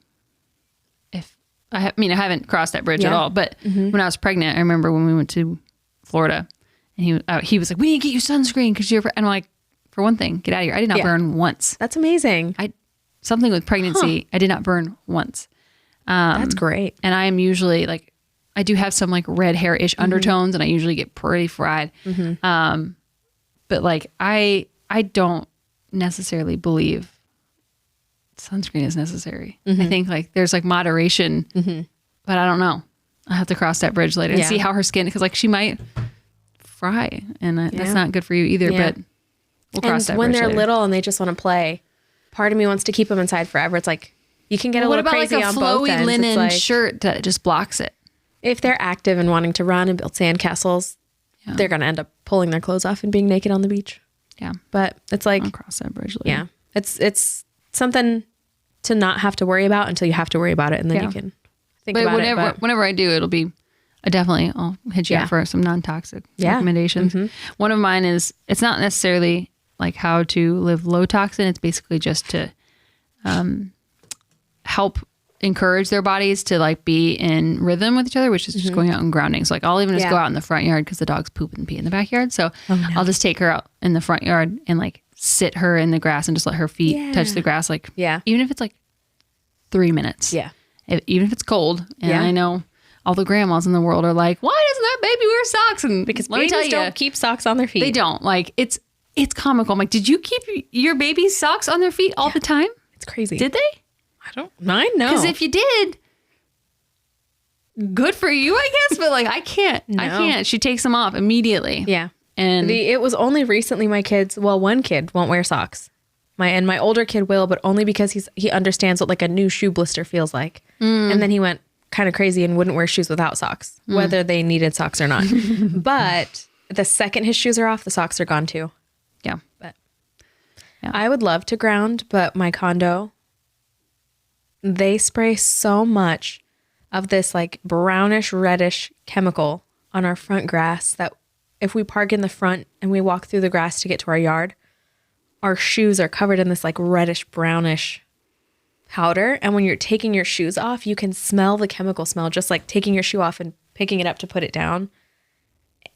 if I haven't crossed that bridge at all. But when I was pregnant, I remember when we went to Florida, and he was like, "We need to get you sunscreen because you're." And I'm like, for one thing, get out of here. I did not burn once. That's amazing. Something with pregnancy, I did not burn once. That's great. And I am usually like, I do have some like red hair-ish undertones, and I usually get pretty fried. But like, I don't necessarily believe sunscreen is necessary. I think like there's like moderation, but I don't know. I'll have to cross that bridge later and see how her skin, because like she might fry, and that's not good for you either. But we'll cross that bridge later. When they're little and they just want to play, part of me wants to keep them inside forever. It's like, you can get a little crazy on both ends. What about like a flowy linen shirt that just blocks it? If they're active and wanting to run and build sandcastles, they're going to end up pulling their clothes off and being naked on the beach. Yeah. But it's like, I'll cross that bridge later. Yeah. It's something to not have to worry about until you have to worry about it. And then you can think about it. But whenever I do, it'll be, I'll hit you up for some non-toxic recommendations. One of mine is, it's not necessarily like how to live low toxin. It's basically just to help encourage their bodies to like be in rhythm with each other, which is just going out and grounding. So like, I'll even just go out in the front yard because the dogs poop and pee in the backyard. So I'll just take her out in the front yard and like sit her in the grass and just let her feet touch the grass. Like, even if it's like 3 minutes. Even if it's cold. And I know all the grandmas in the world are like, why doesn't that baby wear socks? And because let me tell babies you, don't keep socks on their feet. they don't. Like, it's comical. I'm like, did you keep your baby's socks on their feet all the time? It's crazy. Did they? I don't. Mine, no. Because if you did, good for you, I guess. But like, I can't. No. I can't. She takes them off immediately. Yeah. And it was only recently my kids. Well, one kid won't wear socks. My older kid will, but only because he understands what like a new shoe blister feels like. And then he went kind of crazy and wouldn't wear shoes without socks, whether they needed socks or not. But the second his shoes are off, the socks are gone too. yeah. But I would love to ground, but my condo, they spray so much of this like brownish reddish chemical on our front grass that if we park in the front and we walk through the grass to get to our yard, our shoes are covered in this like reddish brownish powder. And when you're taking your shoes off, you can smell the chemical smell, just like taking your shoe off and picking it up to put it down.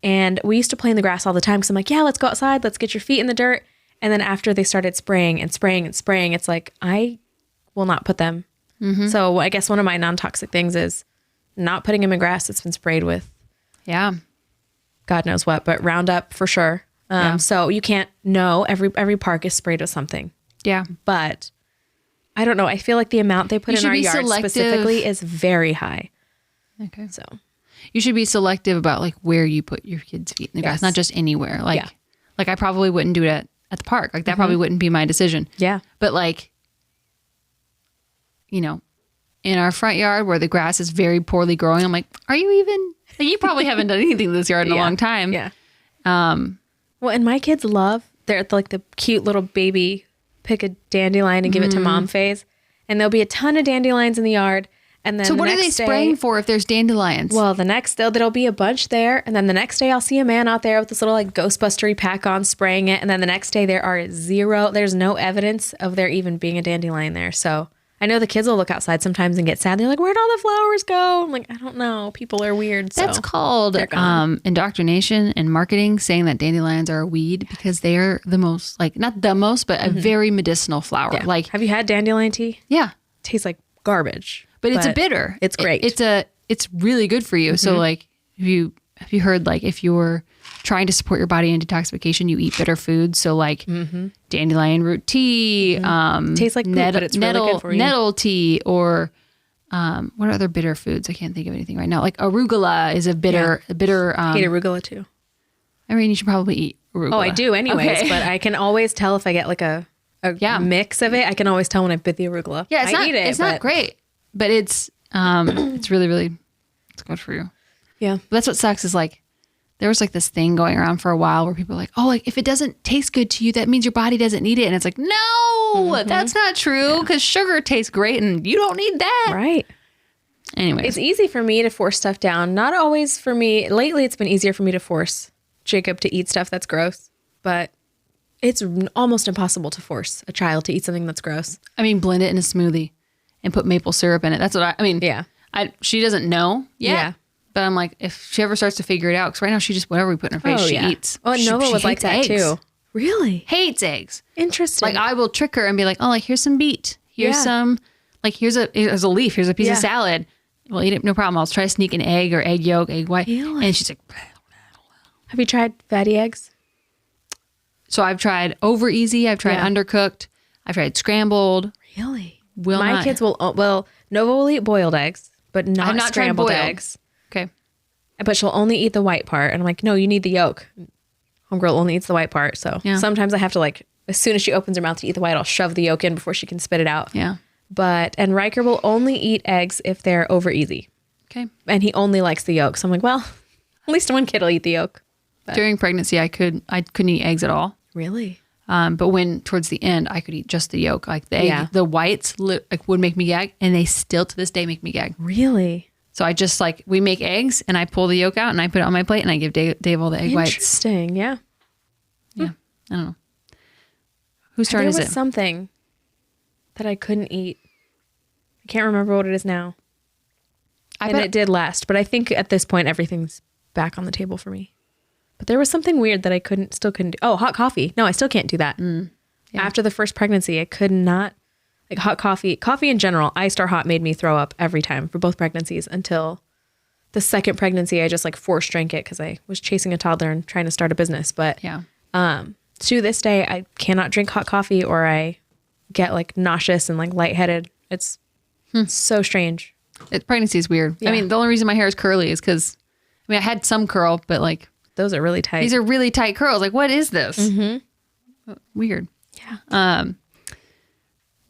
And we used to play in the grass all the time because I'm like, yeah, let's go outside. Let's get your feet in the dirt. And then after they started spraying and spraying and spraying, it's like, I will not put them. So I guess one of my non-toxic things is not putting them in grass that's been sprayed with God knows what, but Roundup for sure. So you can't know every park is sprayed with something. Yeah. But I don't know. I feel like the amount they put in our yard specifically is very high. Okay. So you should be selective about like where you put your kids' feet in the grass, not just anywhere. Like, like I probably wouldn't do it at the park. Like that probably wouldn't be my decision. Yeah. But like, you know, in our front yard where the grass is very poorly growing, I'm like, are you even, like, you probably haven't done anything to this yard in a long time. Yeah. Well, and my kids they're like the cute little baby, pick a dandelion and give it to mom phase. And there'll be a ton of dandelions in the yard. And then so what are they spraying for if there's dandelions? Well, there'll be a bunch there. And then the next day I'll see a man out there with this little like Ghostbustery pack on spraying it. And then the next day there's no evidence of there even being a dandelion there. So I know the kids will look outside sometimes and get sad. They're like, where'd all the flowers go? I'm like, I don't know. People are weird. So that's called indoctrination and marketing, saying that dandelions are a weed because they are the most, like, not the most, but a very medicinal flower. Yeah. Like, have you had dandelion tea? Yeah. It tastes like garbage. But it's a bitter. It's great. It's really good for you. So like, have you heard, like, if you're trying to support your body in detoxification, you eat bitter foods. So like dandelion root tea, tastes like poop, but it's really good for you. Nettle tea, or what are other bitter foods? I can't think of anything right now. Like arugula is a bitter. I hate arugula too. I mean, you should probably eat arugula. Oh, I do anyways, but I can always tell if I get like a mix of it. I can always tell when I bit the arugula. Yeah, it's not great, but it's really, really, it's good for you. Yeah. But that's what sucks is like, there was like this thing going around for a while where people were like, oh, like if it doesn't taste good to you, that means your body doesn't need it. And it's like, no, that's not true, because sugar tastes great and you don't need that. Right. Anyway. It's easy for me to force stuff down. Not always for me. Lately, it's been easier for me to force Jacob to eat stuff that's gross. But it's almost impossible to force a child to eat something that's gross. I mean, blend it in a smoothie and put maple syrup in it. That's what I mean. Yeah. She doesn't know yet. Yeah. But I'm like, if she ever starts to figure it out, because right now she just, whatever we put in her face, she eats. Oh, and Nova was like that eggs. too. Really? Hates eggs. Interesting. Like I will trick her and be like, oh, like here's some beet. Here's some, like here's a leaf. Here's a piece of salad. We'll eat it, no problem. I'll try to sneak an egg or egg yolk, egg white. Really? And she's like, have you tried fatty eggs? So I've tried over easy. I've tried undercooked. I've tried scrambled. Really? My kids will, Nova will eat boiled eggs, but not scrambled eggs. Okay. But she'll only eat the white part. And I'm like, no, you need the yolk. Homegirl only eats the white part. So sometimes I have to, like, as soon as she opens her mouth to eat the white, I'll shove the yolk in before she can spit it out. Yeah. And Riker will only eat eggs if they're over easy. Okay. And he only likes the yolk. So I'm like, well, at least one kid will eat the yolk. But during pregnancy, I couldn't eat eggs at all. Really? But when towards the end, I could eat just the yolk. Like the egg, the whites would make me gag, and they still to this day make me gag. Really? So I just we make eggs and I pull the yolk out and I put it on my plate and I give Dave all the egg whites. Interesting. Yeah. Yeah. I don't know. Whose turn is it? There was something that I couldn't eat. I can't remember what it is now. It did last, but I think at this point everything's back on the table for me. But there was something weird that I still couldn't do. Oh, hot coffee. No, I still can't do that. Yeah. After the first pregnancy, I could not, like hot coffee in general, iced or hot made me throw up every time for both pregnancies until the second pregnancy, I just like force drank it because I was chasing a toddler and trying to start a business. But to this day, I cannot drink hot coffee or I get like nauseous and like lightheaded. It's so strange. Pregnancy is weird. Yeah. I mean, the only reason my hair is curly is because, I had some curl, but like. Those are really tight. These are really tight curls. Like, what is this? Weird. Yeah.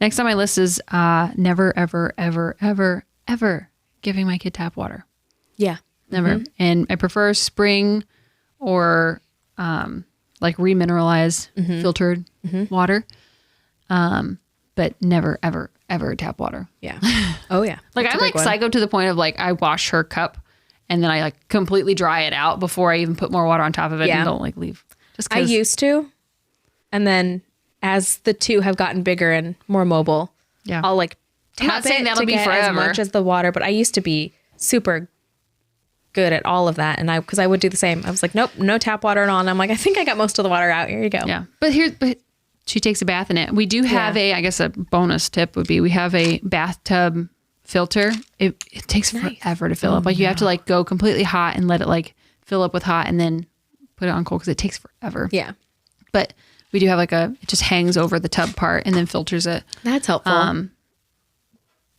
Next on my list is never, ever, ever, ever, ever giving my kid tap water. Yeah. Never. And I prefer spring or like remineralized filtered water. But never, ever, ever tap water. Yeah. Oh, yeah. Like I'm like psycho to the point of like I wash her cup and then I like completely dry it out before I even put more water on top of it and don't like leave. Just 'cause. I used to. And then as the two have gotten bigger and more mobile, I'll like tap it to get as much as the water. But I used to be super good at all of that. And because I would do the same. I was like, nope, no tap water at all. And I'm like, I think I got most of the water out. Here you go. Yeah. But she takes a bath in it. We do have I guess a bonus tip would be we have a bathtub filter. It takes forever to fill up. Like you have to like go completely hot and let it like fill up with hot and then put it on cold because it takes forever. Yeah. But we do have like it just hangs over the tub part and then filters it. That's helpful.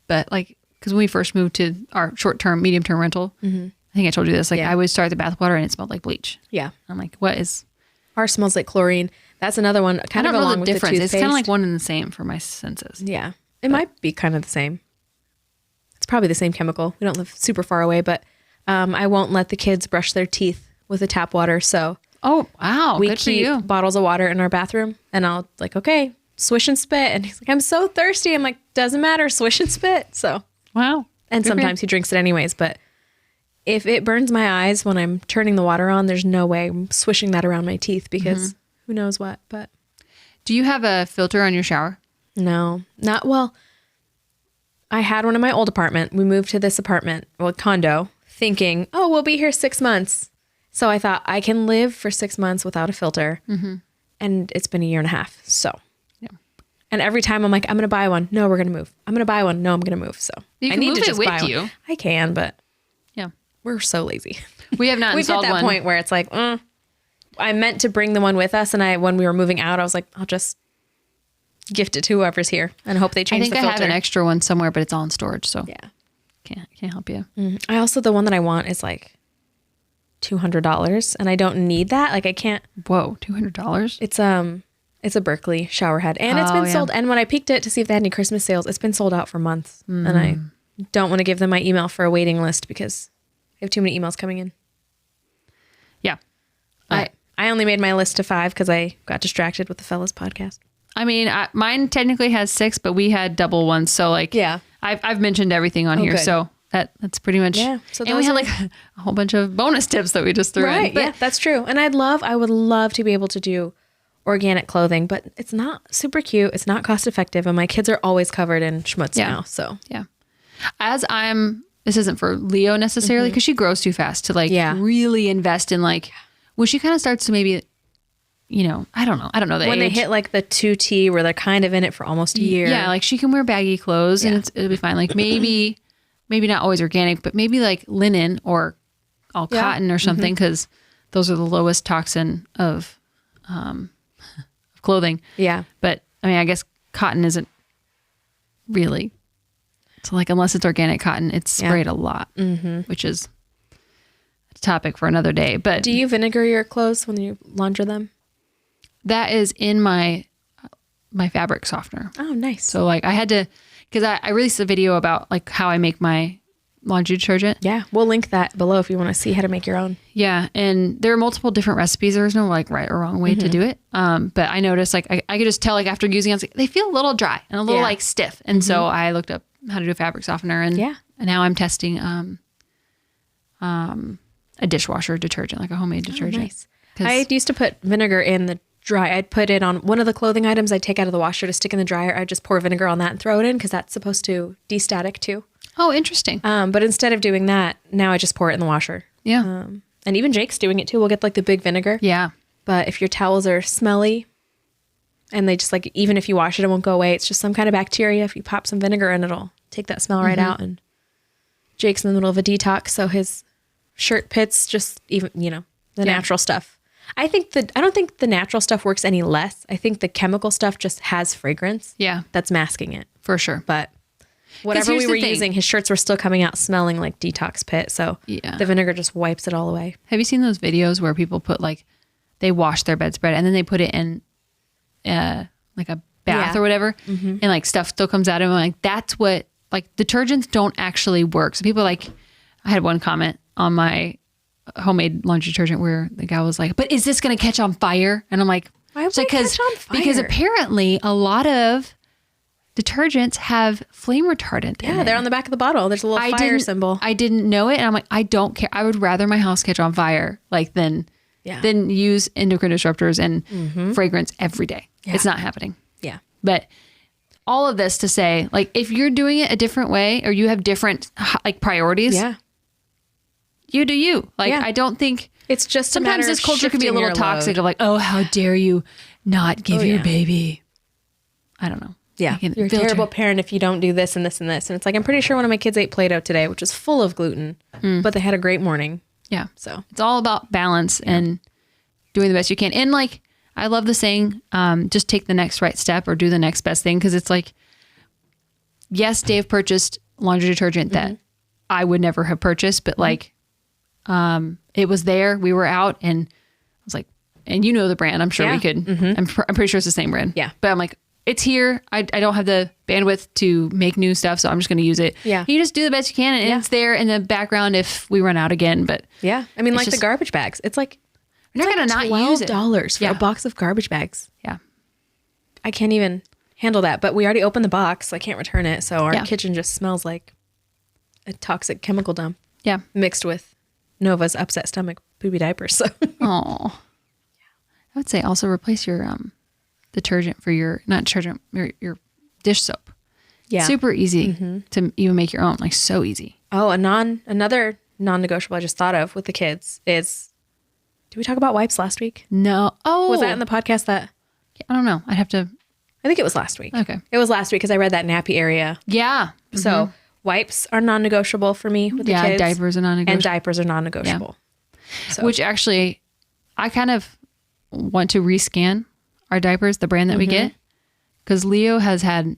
But like, because when we first moved to our short-term, medium-term rental, I think I told you this, like I would start the bath water and it smelled like bleach. Yeah. I'm like, what is? Ours smells like chlorine. That's another one. Kind of along with the toothpaste. It's kind of like one and the same for my senses. Yeah. It might be kind of the same. It's probably the same chemical. We don't live super far away, but I won't let the kids brush their teeth with the tap water. So oh, wow. We Good keep for you. bottles of water in our bathroom and I'll like, okay, swish and spit. And he's like, I'm so thirsty. I'm like, doesn't matter. Swish and spit. So, wow. And sometimes he drinks it anyways. But if it burns my eyes when I'm turning the water on, there's no way I'm swishing that around my teeth because who knows what. But do you have a filter on your shower? No, not well. I had one in my old apartment. We moved to this apartment, condo, thinking, oh, we'll be here 6 months. So I thought I can live for 6 months without a filter. And it's been a year and a half. So, and every time I'm like, I'm going to buy one. No, we're going to move. I'm going to buy one. No, I'm going to move. So I need to just buy one. I can, but we're so lazy. We have not installed one. We've hit that point where it's like, I meant to bring the one with us. And when we were moving out, I was like, I'll just gift it to whoever's here and hope they change the filter. I have an extra one somewhere, but it's all in storage. So can't help you. I also, the one that I want is like $200 and I don't need that. Like I can't. Whoa, $200? It's a Berkeley shower head and it's been sold. And when I peeked it to see if they had any Christmas sales, it's been sold out for months. And I don't want to give them my email for a waiting list because I have too many emails coming in. Yeah. I only made my list to 5 because I got distracted with the Fellas podcast. I mean, mine technically has 6, but we had double ones. So like, I've mentioned everything on here. Good. So that's pretty much. Yeah. So and we had like a whole bunch of bonus tips that we just threw in. But, yeah, that's true. And I would love to be able to do organic clothing, but it's not super cute. It's not cost effective. And my kids are always covered in schmutz now. So this isn't for Leo necessarily because she grows too fast to like really invest in like, when she kind of starts to maybe, I don't know the when age. They hit like the 2T where they're kind of in it for almost a year. Yeah. Like she can wear baggy clothes and it'll be fine. Like maybe not always organic, but maybe like linen or all cotton or something. Cause those are the lowest toxin of clothing. Yeah. But I mean, I guess cotton isn't really, so like, unless it's organic cotton, it's sprayed a lot, which is a topic for another day. But do you vinegar your clothes when you launder them? That is in my fabric softener. Oh, nice. So like I had to, because I released a video about like how I make my laundry detergent. Yeah. We'll link that below if you want to see how to make your own. Yeah. And there are multiple different recipes. There's no like right or wrong way to do it. But I noticed like I could just tell like after using it, I was like, they feel a little dry and a little like stiff. And so I looked up how to do a fabric softener and now I'm testing a dishwasher detergent, like a homemade detergent. Nice. I used to put vinegar in the dry. I'd put it on one of the clothing items I'd take out of the washer to stick in the dryer. I'd just pour vinegar on that and throw it in because that's supposed to de-static too. Oh, interesting. But instead of doing that, now I just pour it in the washer. Yeah. And even Jake's doing it too. We'll get like the big vinegar. Yeah. But if your towels are smelly and they just like, even if you wash it, it won't go away. It's just some kind of bacteria. If you pop some vinegar in, it'll take that smell right out. And Jake's in the middle of a detox. So his shirt pits, just even, the natural stuff. I don't think the natural stuff works any less. I think the chemical stuff just has fragrance. Yeah. That's masking it. For sure. But whatever we were using, his shirts were still coming out smelling like detox pit. So the vinegar just wipes it all away. Have you seen those videos where people put they wash their bedspread and then they put it in like a bath or whatever, and stuff still comes out of it? That's what, detergents don't actually work. So people I had one comment on my homemade laundry detergent where the guy was like, but is this going to catch on fire? And I'm like, why would it catch on fire? Because apparently a lot of detergents have flame retardant in it. They're on the back of the bottle. There's a little fire symbol. I didn't know it. And I'm like, I don't care. I would rather my house catch on fire than use endocrine disruptors and fragrance every day. Yeah. It's not happening. Yeah. But all of this to say, if you're doing it a different way or you have different priorities, you do you. I don't think it's just sometimes this culture can be a little toxic of oh, how dare you not give your baby. I don't know. Yeah. You're a terrible parent if you don't do this and this and this. And it's I'm pretty sure one of my kids ate Play-Doh today, which is full of gluten, but they had a great morning. Yeah. So it's all about balance and doing the best you can. And I love the saying, just take the next right step or do the next best thing. Cause it's yes, Dave purchased laundry detergent that I would never have purchased, but it was there, we were out and I was and the brand, I'm sure we could, I'm pretty sure it's the same brand. Yeah. But I'm it's here. I don't have the bandwidth to make new stuff, so I'm just going to use it. Yeah. You just do the best you can, and it's there in the background if we run out again. But yeah, I mean, the garbage bags. It's you're not going to not use it. $12 for a box of garbage bags. Yeah. I can't even handle that. But we already opened the box, so I can't return it. So our kitchen just smells like a toxic chemical dump. Yeah. Mixed with Nova's upset stomach poopy diapers. So. Oh. I would say also replace your detergent for your dish soap. Yeah. Super easy to even make your own, so easy. Oh, another non-negotiable I just thought of with the kids is, did we talk about wipes last week? No. Oh. Was that in the podcast I don't know. I'd have to. I think it was last week. Okay. It was last week because I read that nappy area. Yeah. So wipes are non-negotiable for me with the kids. Yeah, diapers are non-negotiable. And diapers are non-negotiable. Yeah. So. Which actually, I kind of want to rescan our diapers, the brand that we get, because Leo has had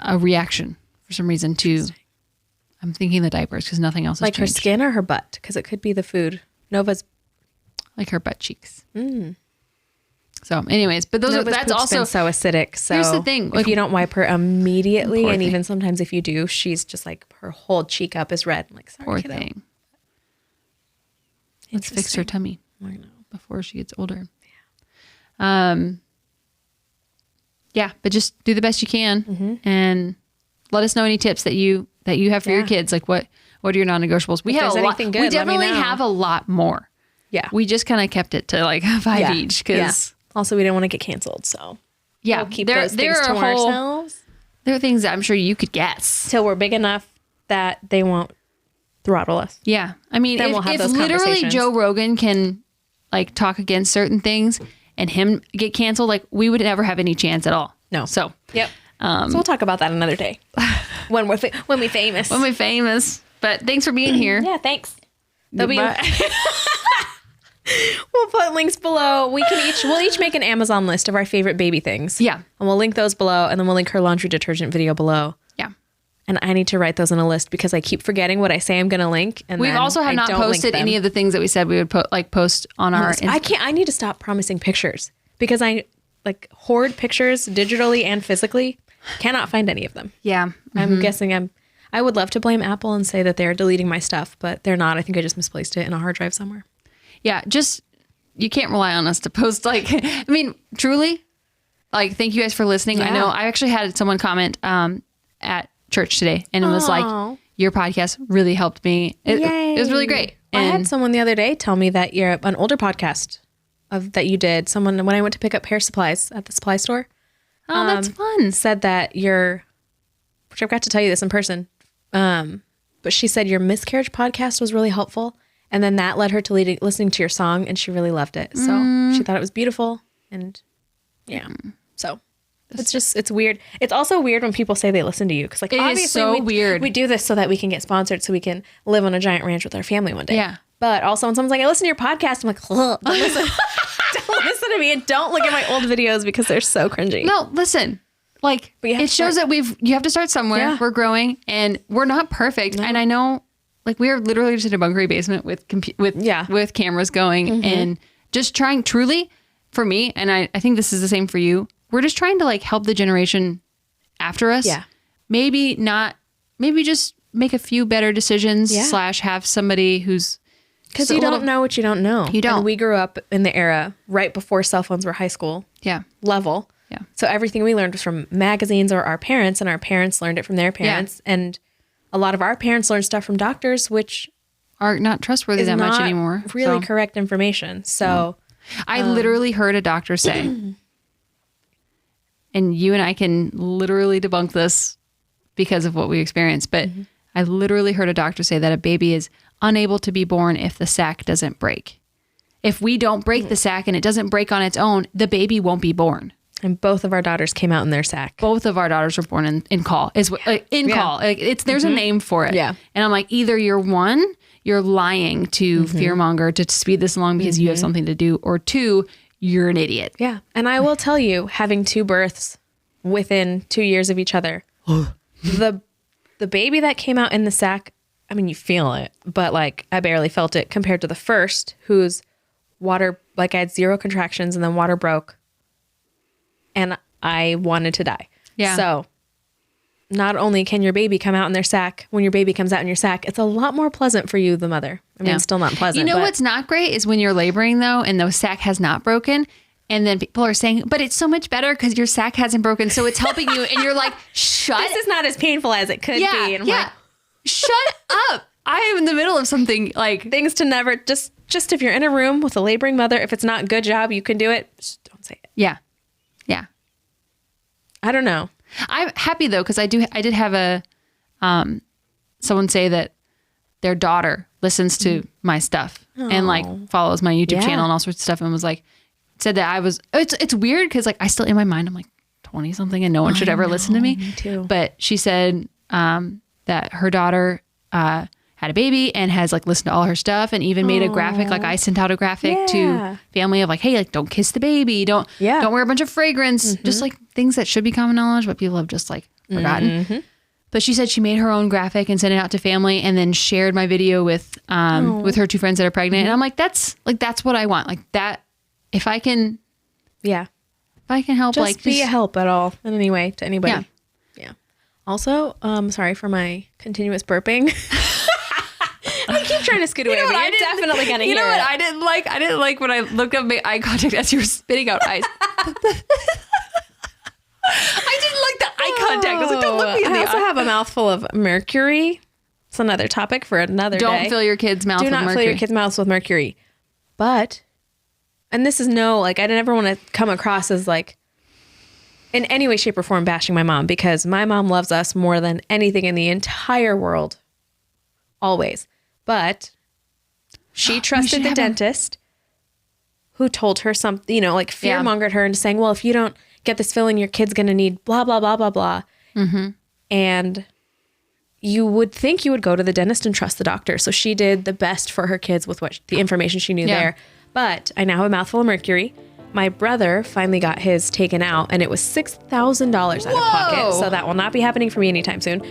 a reaction for some reason to, I'm thinking the diapers because nothing else has changed. Her skin or her butt? Because it could be the food. Nova's her butt cheeks. So anyways, but that's also been so acidic. So here's the thing. If you don't wipe her immediately, and even sometimes if you do, she's just her whole cheek up is red. Sorry, poor kiddo. thing. Let's fix her tummy. I know. Before she gets older. But just do the best you can and let us know any tips that you have for your kids. What are your non-negotiables? We have a lot. We definitely have a lot more. Yeah. We just kind of kept it to 5 each because also we didn't want to get canceled. So we'll keep those things to ourselves. There are things that I'm sure you could guess till we're big enough that they won't throttle us. Yeah. I mean, then we'll have those literally Joe Rogan can talk against certain things and him get canceled, we would never have any chance at all. No. So, yep. So we'll talk about that another day when we're famous. When we're famous. But thanks for being here. Yeah, thanks. We'll put links below. We'll each make an Amazon list of our favorite baby things. Yeah. And we'll link those below, and then we'll link her laundry detergent video below. Yeah. And I need to write those on a list because I keep forgetting what I say I'm going to link. And we've also have not posted any of the things that we said we would post on our. I need to stop promising pictures because I hoard pictures digitally and physically. Cannot find any of them. Yeah. I'm guessing I would love to blame Apple and say that they're deleting my stuff, but they're not. I think I just misplaced it in a hard drive somewhere. Yeah. You can't rely on us to post I mean, truly, thank you guys for listening. Yeah. I know I actually had someone comment at church today and it was your podcast really helped me. It was really great. And I had someone the other day tell me that you're an older podcast that you did. Someone, when I went to pick up hair supplies at the supply store. Oh, that's fun. Said that which I've got to tell you this in person. But she said your miscarriage podcast was really helpful. And then that led her to listening to your song and she really loved it. So she thought it was beautiful. And yeah. So It's weird. It's also weird when people say they listen to you. Because like, obviously weird. We do this so that we can get sponsored so we can live on a giant ranch with our family one day. Yeah. But also when someone's like, I listen to your podcast, I'm like, don't listen. Don't listen to me and don't look at my old videos because they're so cringy. No, listen. Like, it shows that you have to start somewhere. Yeah. We're growing and we're not perfect. No. And I know, like, we are literally just in a bunkery basement with cameras going and just trying truly for me. And I think this is the same for you. We're just trying to like help the generation after us. Yeah. Maybe just make a few better decisions / have somebody who's. Because you don't know what you don't know. You don't. And we grew up in the era right before cell phones were high school level. Yeah. So everything we learned was from magazines or our parents, and our parents learned it from their parents. Yeah. And a lot of our parents learned stuff from doctors, which are not trustworthy that much anymore. Really correct information. So I literally heard a doctor say, and you and I can literally debunk this because of what we experienced, but I literally heard a doctor say that a baby is unable to be born if the sac doesn't break. If we don't break the sac and it doesn't break on its own, the baby won't be born. And both of our daughters came out in their sac. Both of our daughters were born in call. Call. Like, there's a name for it. Yeah. And I'm like, either you're lying to fearmonger to speed this along because you have something to do, or 2, you're an idiot. Yeah. And I will tell you, having 2 births within 2 years of each other, the baby that came out in the sac, I mean, you feel it, but like I barely felt it compared to the first, whose water, like I had 0 contractions and then water broke and I wanted to die. Yeah. So not only can your baby come out in their sac, when your baby comes out in your sac, it's a lot more pleasant for you, the mother. I mean, it's still not pleasant. You know what's not great is when you're laboring though, and the sac has not broken. And then people are saying, but it's so much better because your sac hasn't broken. So it's helping you. And you're like, this is not as painful as it could be. And I'm like, shut up. I am in the middle of something like things to never just if you're in a room with a laboring mother, if it's not a good job, you can do it. Just don't say it. Yeah. Yeah. I don't know. I'm happy though. Cause I did have someone say that their daughter listens to my stuff and like follows my YouTube channel and all sorts of stuff. And was like, said that it's weird. Cause like I still in my mind, I'm like 20 something and no one should ever listen to me. Me too. But she said, that her daughter, had a baby and has like listened to all her stuff and even made a graphic. Like I sent out a graphic to family of like, hey, like don't kiss the baby. Don't wear a bunch of fragrance. Just like things that should be common knowledge, but people have just like forgotten. But she said she made her own graphic and sent it out to family and then shared my video with her 2 friends that are pregnant. And I'm like, that's what I want. Like that. If I can help, just be a help at all in any way to anybody. Yeah. Also, sorry for my continuous burping. I keep trying to scoot away. You're definitely gonna hear. You know what I didn't like? I didn't like when I looked up my eye contact as you were spitting out ice. I didn't like the eye contact. I was like, don't look me in the eye. I also have a mouthful of mercury. It's another topic for another day. Don't fill your kids' mouth with mercury. Do not fill your kids' mouths with mercury. But, and this is I never want to come across as like, in any way, shape, or form bashing my mom, because my mom loves us more than anything in the entire world. Always. But she trusted the dentist who told her something, like fear-mongered her into saying, well, if you don't get this filling, your kid's going to need blah, blah, blah, blah, blah. And you would think you would go to the dentist and trust the doctor. So she did the best for her kids with the information she knew there. But I now have a mouthful of mercury. My brother finally got his taken out and it was $6,000 out of pocket. So that will not be happening for me anytime soon.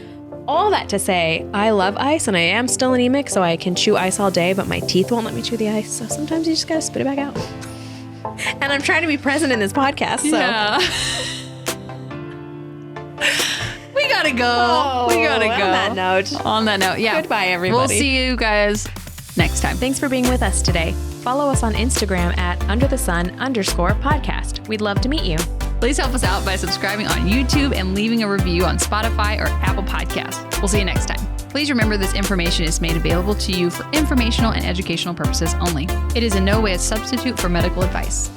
All that to say, I love ice and I am still anemic, so I can chew ice all day, but my teeth won't let me chew the ice. So sometimes you just got to spit it back out. And I'm trying to be present in this podcast. So. Yeah. We got to go. We got to go. On that note. Yeah. Goodbye, everybody. We'll see you guys next time. Thanks for being with us today. Follow us on Instagram at @underthesun_podcast. We'd love to meet you. Please help us out by subscribing on YouTube and leaving a review on Spotify or Apple Podcasts. We'll see you next time. Please remember this information is made available to you for informational and educational purposes only. It is in no way a substitute for medical advice.